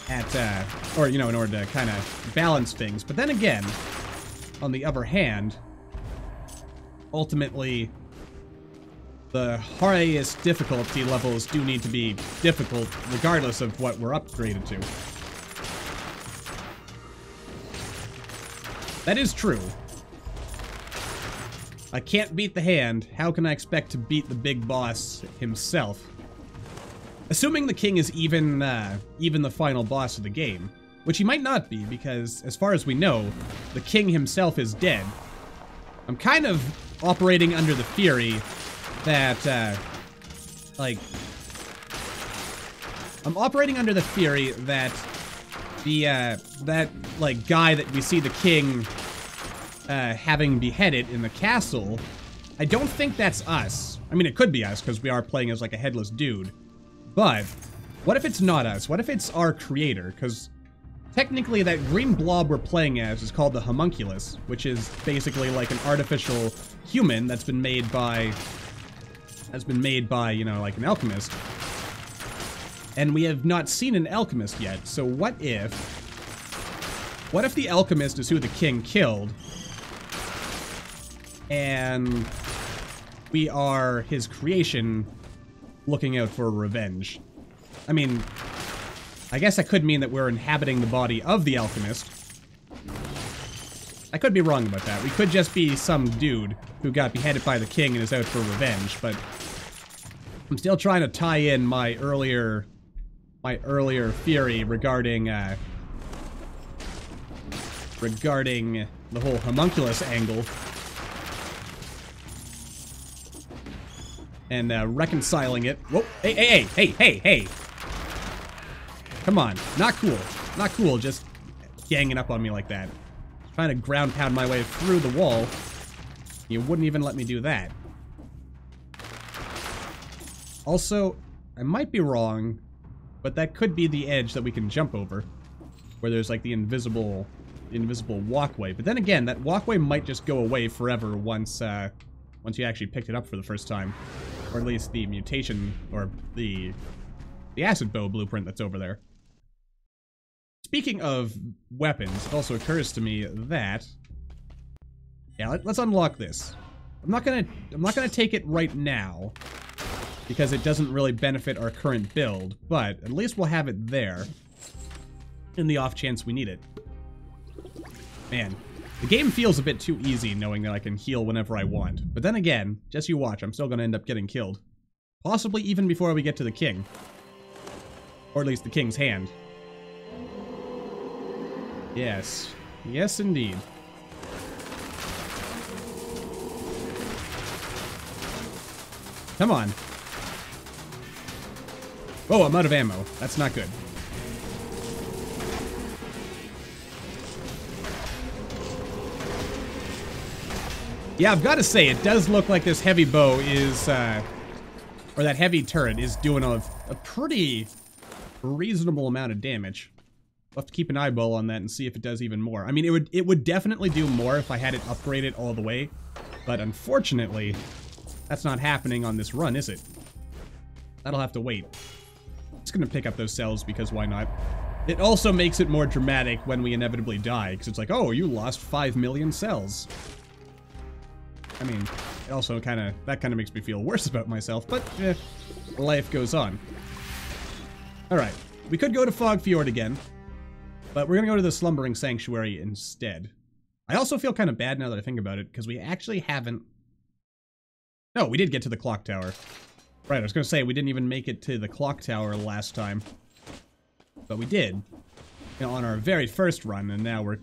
at, or, you know, in order to kind of balance things. But then again, on the other hand, ultimately, the highest difficulty levels do need to be difficult regardless of what we're upgraded to. That is true. I can't beat the Hand, how can I expect to beat the big boss himself? Assuming the King is even the final boss of the game, which he might not be, because as far as we know, the King himself is dead. I'm kind of operating under the theory that, like... I'm operating under the theory that that, like, guy that we see the King... having beheaded in the castle, I don't think that's us. I mean, it could be us, because we are playing as, like, a headless dude. But, what if it's not us? What if it's our creator? Because, technically, that green blob we're playing as is called the homunculus, which is basically, like, an artificial human that's been made by, you know, like, an alchemist. And we have not seen an alchemist yet, so what if the alchemist is who the King killed, and we are his creation looking out for revenge? I mean, I guess that could mean that we're inhabiting the body of the alchemist. I could be wrong about that. We could just be some dude who got beheaded by the king and is out for revenge, but I'm still trying to tie in my earlier theory regarding the whole homunculus angle and reconciling it. Whoa! Hey! Come on, not cool. Just ganging up on me like that. Trying to ground pound my way through the wall. You wouldn't even let me do that. Also, I might be wrong, but that could be the edge that we can jump over, where there's like the invisible walkway. But then again, that walkway might just go away forever once you actually picked it up for the first time, or at least the mutation or the acid bow blueprint that's over there. Speaking of weapons, it also occurs to me that let's unlock this. I'm not gonna take it right now because it doesn't really benefit our current build, but at least we'll have it there in the off chance we need it. Man, the game feels a bit too easy knowing that I can heal whenever I want. But then again, just you watch, I'm still gonna end up getting killed. Possibly even before we get to the king. Or at least the king's hand. Yes. Yes, indeed. Come on. Oh, I'm out of ammo. That's not good. Yeah, I've got to say, it does look like this heavy bow is, or that heavy turret is doing a pretty reasonable amount of damage. We'll have to keep an eyeball on that and see if it does even more. I mean, it would definitely do more if I had it upgraded all the way, but unfortunately, that's not happening on this run, is it? That'll have to wait. Just gonna pick up those cells because why not? It also makes it more dramatic when we inevitably die, because it's like, oh, you lost 5 million cells. I mean, it also that kind of makes me feel worse about myself, but life goes on. Alright, we could go to Fog Fjord again, but we're gonna go to the Slumbering Sanctuary instead. I also feel kind of bad now that I think about it, because we actually haven't... No, we did get to the clock tower. Right, I was gonna say, we didn't even make it to the clock tower last time. But we did. You know, on our very first run, and now we're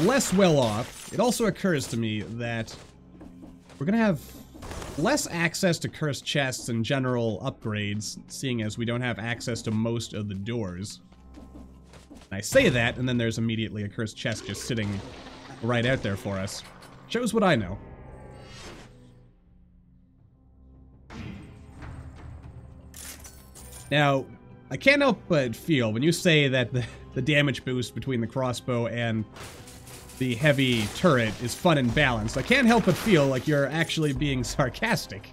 less well off. It also occurs to me that we're gonna have less access to cursed chests and general upgrades, seeing as we don't have access to most of the doors. And I say that, and then there's immediately a cursed chest just sitting right out there for us. Shows what I know. Now, I can't help but feel, when you say that the damage boost between the crossbow and the heavy turret is fun and balanced, I can't help but feel like you're actually being sarcastic.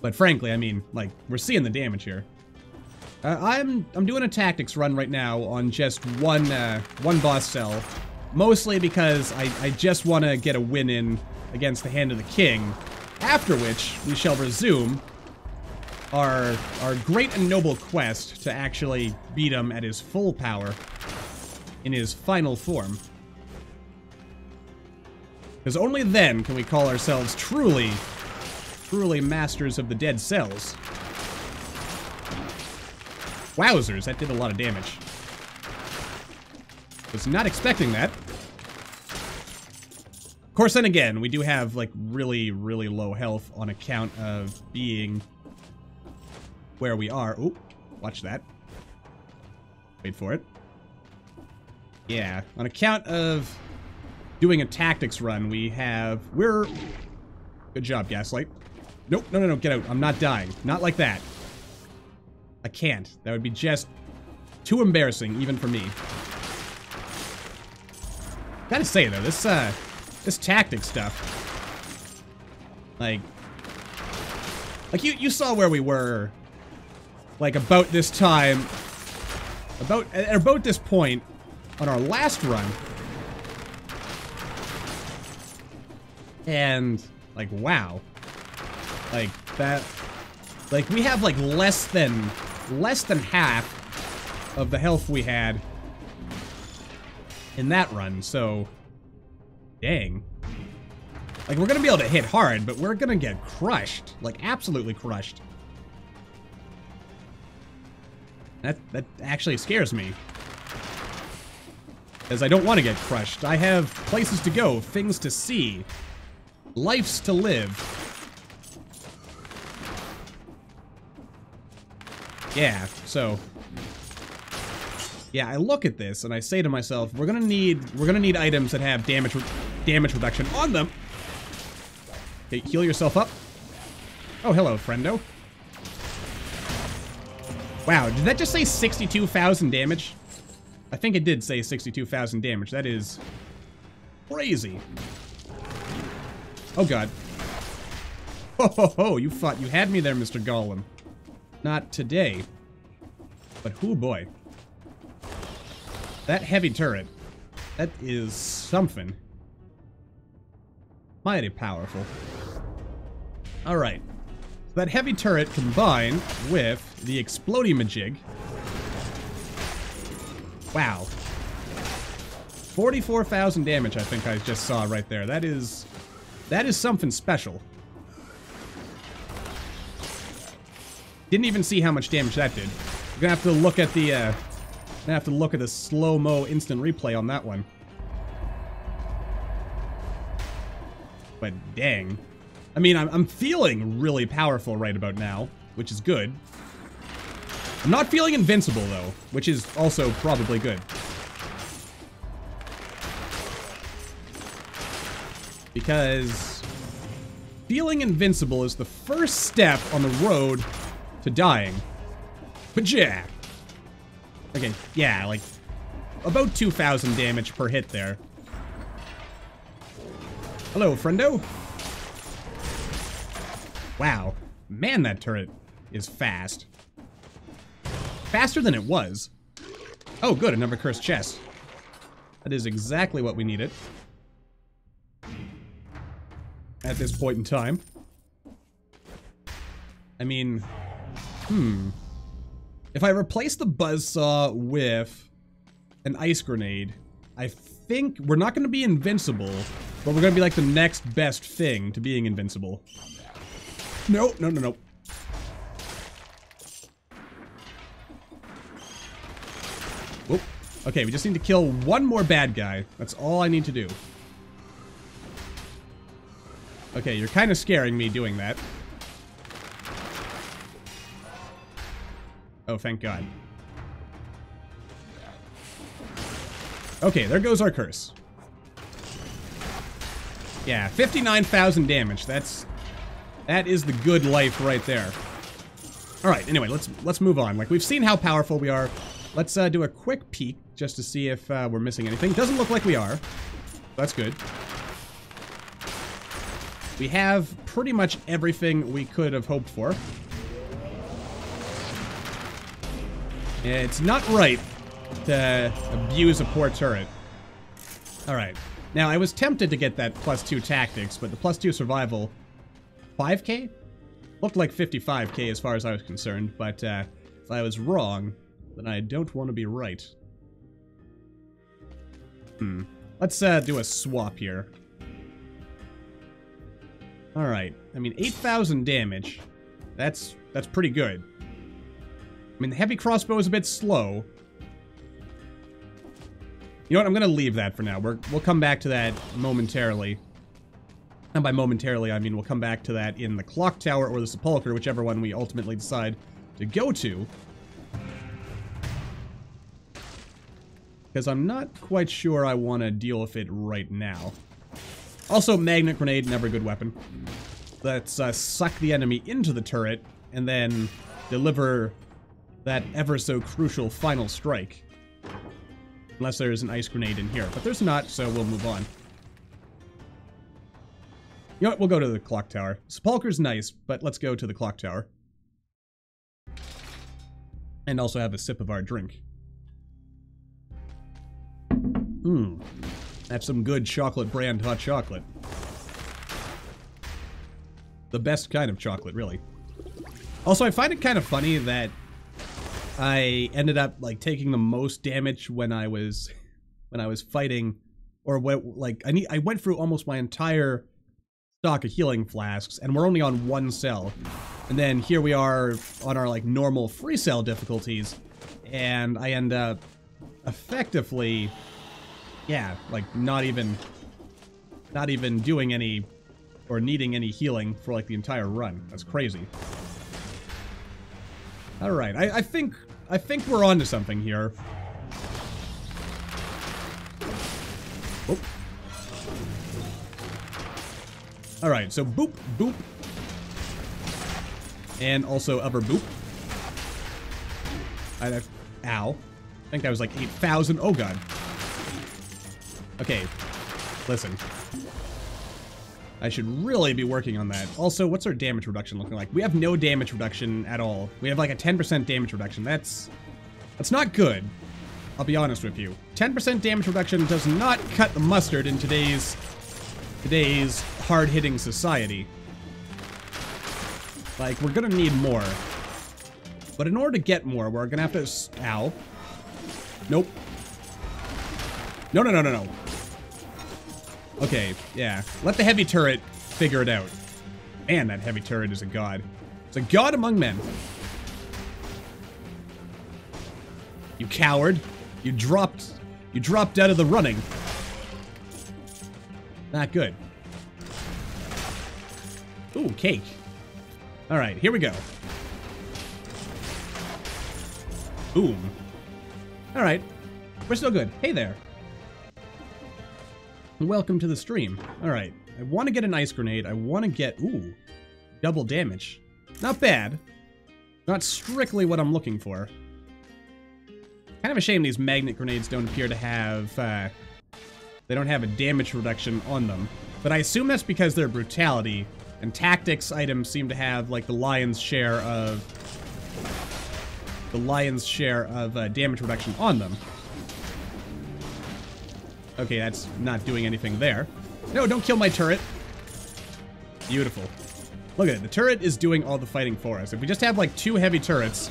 But frankly, I mean, like, we're seeing the damage here. I'm doing a tactics run right now on just one boss cell, mostly because I just want to get a win in against the Hand of the King, after which we shall resume our great and noble quest to actually beat him at his full power in his final form. Because only then can we call ourselves truly masters of the dead cells. Wowzers, that did a lot of damage. Was not expecting that. Of course, then again, we do have, like, really low health on account of being where we are. Oop, watch that. Wait for it. Yeah, on account of doing a tactics run, we're... Good job, Gaslight. Nope, no, get out. I'm not dying. Not like that. I can't. That would be just too embarrassing, even for me. Gotta say, though, this tactic stuff, like you saw where we were, like, about this time, at about this point on our last run, and, like, wow, like, that, like, we have, like, less than half of the health we had in that run, so dang. Like, we're gonna be able to hit hard, but we're gonna get crushed. Like, absolutely crushed. That actually scares me. Because I don't want to get crushed. I have places to go, things to see, lives to live. Yeah, so yeah, I look at this and I say to myself, we're gonna need items that have damage reduction on them. Okay, heal yourself up. Oh, hello, friendo. Wow, did that just say 62,000 damage? I think it did say 62,000 damage. That is crazy. Oh god. Ho ho ho, you had me there, Mr. Golem. Not today. But hoo boy. That heavy turret. That is something. Mighty powerful. Alright. That heavy turret combined with the explodey-majig. Wow. 44,000 damage I think I just saw right there. That is something special. Didn't even see how much damage that did. We're gonna have to look at the slow-mo instant replay on that one. But dang. I mean, I'm feeling really powerful right about now, which is good. I'm not feeling invincible, though, which is also probably good. Because feeling invincible is the first step on the road to dying. But yeah. Okay, yeah, like, about 2,000 damage per hit there. Hello, friendo. Wow. Man, that turret is fast. Faster than it was. Oh, good, another cursed chest. That is exactly what we needed. At this point in time. I mean, if I replace the buzzsaw with an ice grenade, I think we're not going to be invincible, but we're going to be like the next best thing to being invincible. No, no, no, no. Whoop. Okay, we just need to kill one more bad guy. That's all I need to do. Okay, you're kind of scaring me doing that. Oh, thank God. Okay, there goes our curse. Yeah, 59,000 damage. That is the good life right there. All right, anyway, let's move on. Like, we've seen how powerful we are. Let's do a quick peek just to see if we're missing anything. Doesn't look like we are. That's good. We have pretty much everything we could have hoped for. It's not right to abuse a poor turret. Alright. Now, I was tempted to get that +2 tactics, but the +2 survival... 5k? Looked like 55k as far as I was concerned, but if I was wrong, then I don't want to be right. Let's do a swap here. Alright. I mean, 8,000 damage. That's pretty good. I mean, the heavy crossbow is a bit slow. You know what? I'm gonna leave that for now. We'll come back to that momentarily. And by momentarily, I mean we'll come back to that in the clock tower or the sepulcher, whichever one we ultimately decide to go to. Because I'm not quite sure I want to deal with it right now. Also, magnet grenade, never a good weapon. Let's suck the enemy into the turret and then deliver that ever so crucial final strike. Unless there's an ice grenade in here. But there's not, so we'll move on. You know what? We'll go to the clock tower. Sepulcher's nice, but let's go to the clock tower. And also have a sip of our drink. That's some good chocolate brand hot chocolate. The best kind of chocolate, really. Also, I find it kind of funny that I ended up like taking the most damage when I was fighting, or what, like I went through almost my entire stock of healing flasks, and we're only on 1 cell. And then here we are on our like normal free cell difficulties, and I end up effectively, yeah, like not even doing any or needing any healing for like the entire run. That's crazy. All right, I think we're onto something here. Oh. All right, so boop, boop. And also other boop. Ow. I think that was like 8,000. Oh, God. Okay, listen. I should really be working on that. Also, what's our damage reduction looking like? We have no damage reduction at all. We have like a 10% damage reduction. That's not good. I'll be honest with you. 10% damage reduction does not cut the mustard in today's hard-hitting society. Like, we're gonna need more. But in order to get more, we're gonna have to... Ow. Nope. No, no, no, no, no. Okay, yeah. Let the heavy turret figure it out. Man, that heavy turret is a god. It's a god among men. You coward. You dropped out of the running. Not good. Ooh, cake. Alright, here we go. Boom. Alright. We're still good. Hey there. Welcome to the stream. Alright. I want to get an ice grenade. I want to get... Ooh. Double damage. Not bad. Not strictly what I'm looking for. Kind of a shame these magnet grenades don't appear to have... they don't have a damage reduction on them. But I assume that's because they're brutality. And tactics items seem to have, like, the lion's share of damage reduction on them. Okay, that's not doing anything there. No, don't kill my turret. Beautiful. Look at it. The turret is doing all the fighting for us. If we just have, like, 2 heavy turrets...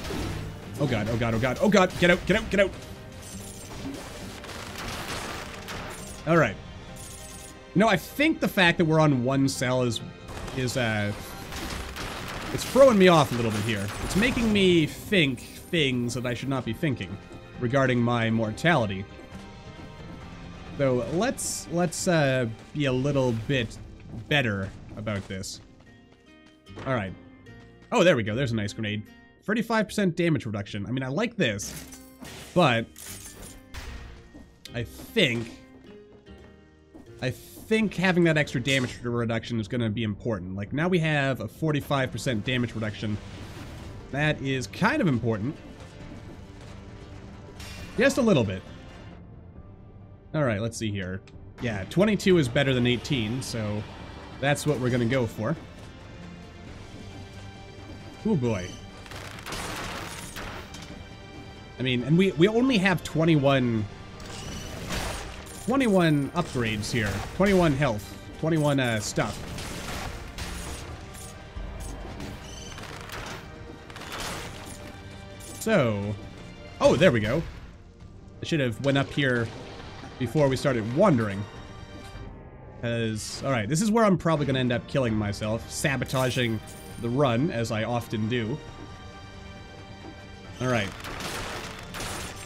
Oh god, oh god, oh god, oh god, get out, get out, get out! Alright. No, I think the fact that we're on 1 cell is it's throwing me off a little bit here. It's making me think things that I should not be thinking regarding my mortality. So let's be a little bit better about this. Alright. Oh, there we go, there's a nice grenade. 35% damage reduction. I mean, I like this, but I think having that extra damage reduction is going to be important. Like, now we have a 45% damage reduction. That is kind of important. Just a little bit. Alright, let's see here. Yeah, 22 is better than 18, so that's what we're going to go for. Oh boy. I mean, and we only have 21 upgrades here. 21 health. 21 stuff. So... Oh, there we go. I should have went up here before we started wandering. Because, alright, this is where I'm probably going to end up killing myself. Sabotaging the run, as I often do. Alright.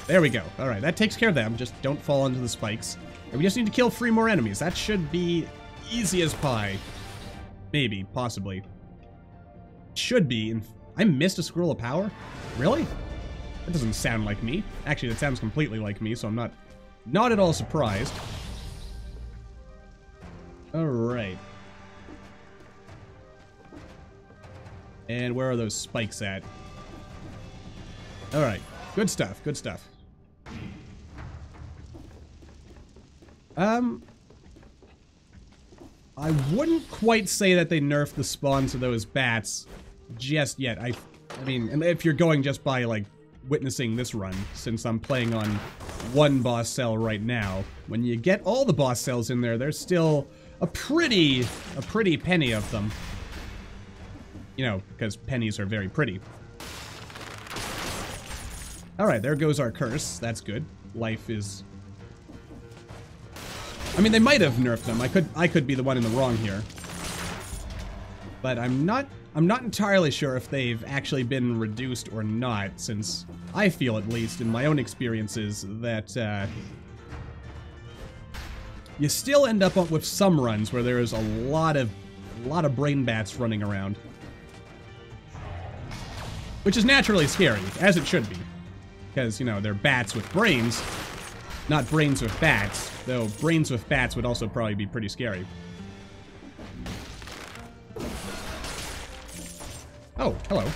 There we go. Alright, that takes care of them. Just don't fall into the spikes. And we just need to kill 3 more enemies. That should be easy as pie. Maybe. Possibly. Should be. I missed a Scroll of Power? Really? That doesn't sound like me. Actually, that sounds completely like me, so I'm not at all surprised. Alright. And where are those spikes at? Alright. Good stuff. Good stuff. I wouldn't quite say that they nerfed the spawns of those bats just yet. I mean, and if you're going just by, like, witnessing this run, since I'm playing on 1 boss cell right now, when you get all the boss cells in there, there's still a pretty penny of them. You know, because pennies are very pretty. Alright, there goes our curse. That's good. Life is... I mean, they might have nerfed them. I could be the one in the wrong here. But I'm not entirely sure if they've actually been reduced or not, since I feel, at least, in my own experiences, that you still end up with some runs where there is a lot of brain bats running around. Which is naturally scary, as it should be. Because, you know, they're bats with brains, not brains with bats. Though brains with bats would also probably be pretty scary. Oh, hello.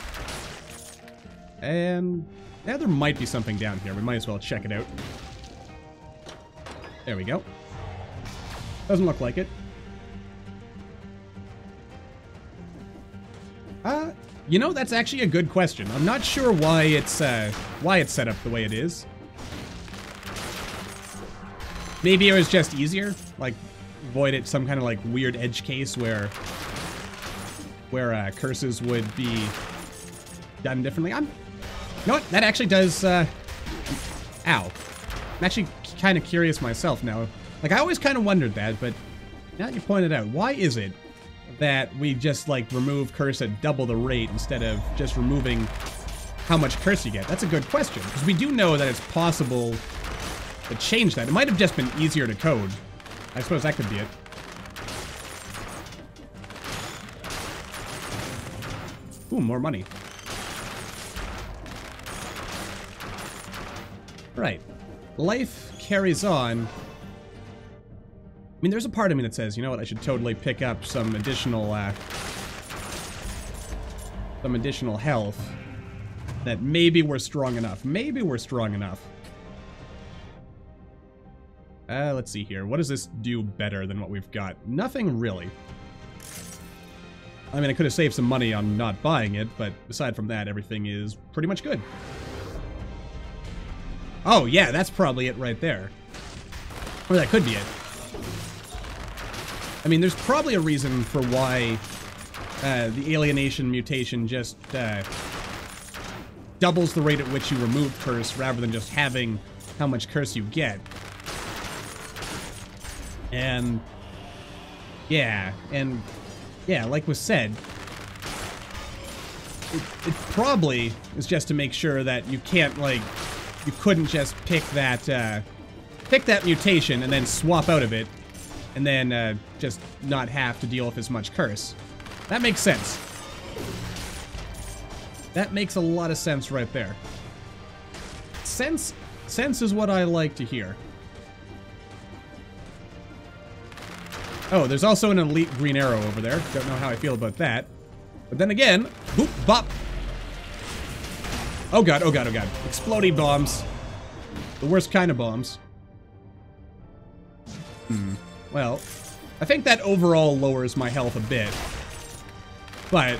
And yeah, there might be something down here. We might as well check it out. There we go. Doesn't look like it. You know, that's actually a good question. I'm not sure why it's set up the way it is. Maybe it was just easier, like avoid it some kind of like weird edge case where curses would be done differently. You know what? That actually does. Ow! I'm actually kind of curious myself now. Like I always kind of wondered that, but now that you pointed out, why is it that we just like remove curse at double the rate instead of just removing how much curse you get? That's a good question, because we do know that it's possible to change that. It might have just been easier to code. I suppose that could be it. Ooh, more money. Right. Life carries on. I mean, there's a part of me that says, you know what, I should totally pick up some additional health. That maybe we're strong enough. Maybe we're strong enough. Let's see here. What does this do better than what we've got? Nothing really. I mean, I could have saved some money on not buying it, but aside from that, everything is pretty much good. Oh, yeah, that's probably it right there. Or that could be it. I mean, there's probably a reason for why the alienation mutation just doubles the rate at which you remove curse rather than just having how much curse you get. And yeah, like was said, it probably is just to make sure that you can't, like, you couldn't just pick that mutation and then swap out of it and then just not have to deal with as much curse. That makes sense. That makes a lot of sense right there. Sense is what I like to hear. Oh, there's also an elite green arrow over there. Don't know how I feel about that. But then again, boop, bop. Oh god, oh god, oh god. Exploding bombs. The worst kind of bombs. Well, I think that overall lowers my health a bit. But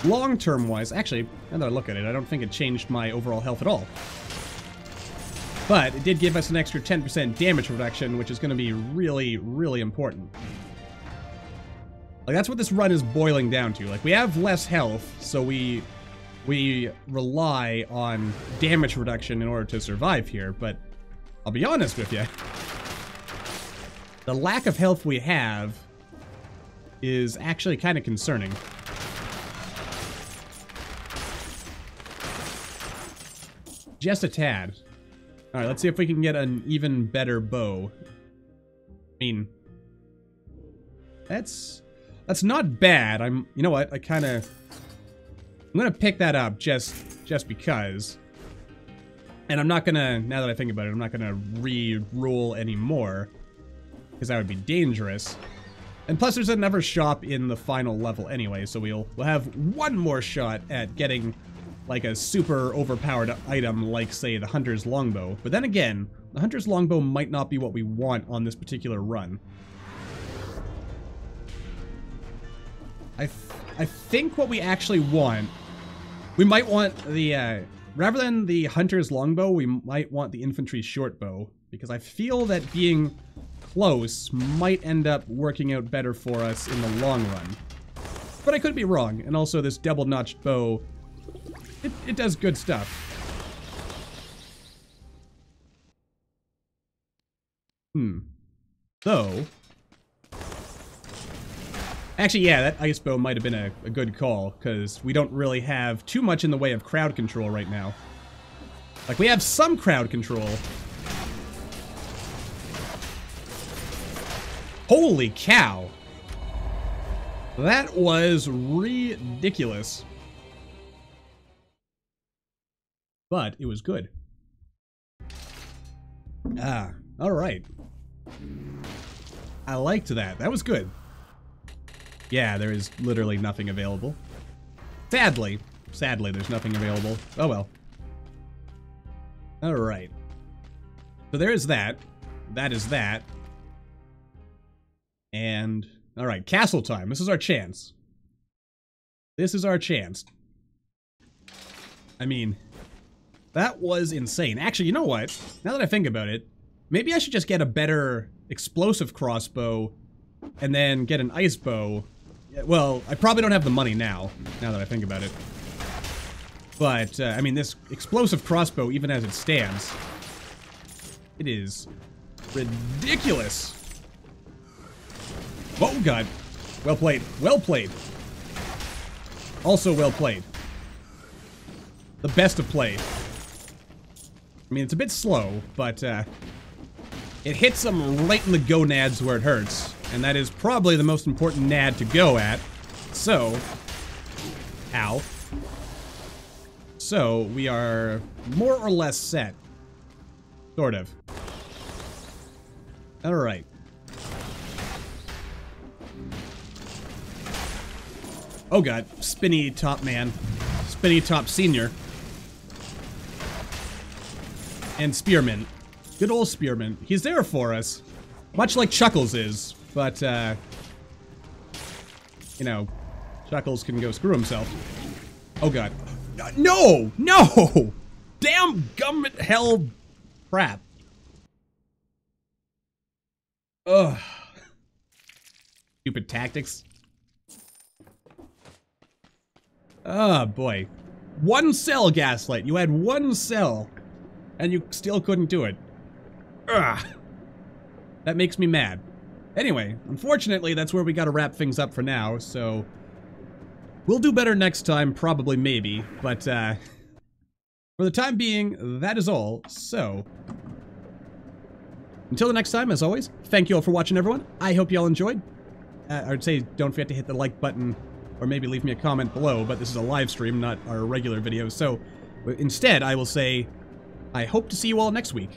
long-term wise, actually, now that I look at it, I don't think it changed my overall health at all. But it did give us an extra 10% damage reduction, which is going to be really, really important. Like, that's what this run is boiling down to. Like, we have less health, so we rely on damage reduction in order to survive here, but I'll be honest with you. The lack of health we have is actually kind of concerning. Just a tad. Alright, let's see if we can get an even better bow. I mean, that's not bad. You know what? I'm gonna pick that up just because. And I'm not gonna, now that I think about it, I'm not gonna re-roll anymore, because that would be dangerous. And plus there's another shop in the final level anyway, so we'll have one more shot at getting like a super overpowered item like, say, the Hunter's Longbow. But then again, the Hunter's Longbow might not be what we want on this particular run. I think what we actually want, we might want the, rather than the Hunter's Longbow, we might want the Infantry Shortbow, because I feel that being close might end up working out better for us in the long run. But I could be wrong, and also this double-notched bow, it does good stuff. So... Actually, yeah, that ice bow might have been a good call, because we don't really have too much in the way of crowd control right now. Like, we have some crowd control. Holy cow! That was ridiculous. But it was good. Ah, alright. I liked that. That was good. Yeah, there is literally nothing available. Sadly, there's nothing available. Oh well. Alright. So there is that. That is that. And, alright, castle time. This is our chance. This is our chance. I mean, that was insane. Actually, you know what? Now that I think about it, maybe I should just get a better explosive crossbow and then get an ice bow. Well, I probably don't have the money now that I think about it. But, I mean, this explosive crossbow, even as it stands, it is ridiculous. Oh, God. Well played. Well played. Also well played. The best of play. I mean, it's a bit slow, but, it hits them right in the gonads where it hurts. And that is probably the most important nad to go at. So, ow. So, we are more or less set. Sort of. Alright. Oh god, spinny top man. Spinny top senior. And Spearman. Good old Spearman. He's there for us. Much like Chuckles is. But, you know, Chuckles can go screw himself. Oh god. No! No! Damn gummit hell crap. Ugh. Stupid tactics. Oh boy. One cell, Gaslight. You had one cell. And you still couldn't do it. Ugh. That makes me mad. Anyway, unfortunately, that's where we gotta wrap things up for now, so... We'll do better next time, probably, maybe, but, for the time being, that is all, so... Until the next time, as always, thank you all for watching, everyone. I hope you all enjoyed. I'd say don't forget to hit the like button, or maybe leave me a comment below, but this is a live stream, not our regular video, so... Instead, I will say, I hope to see you all next week.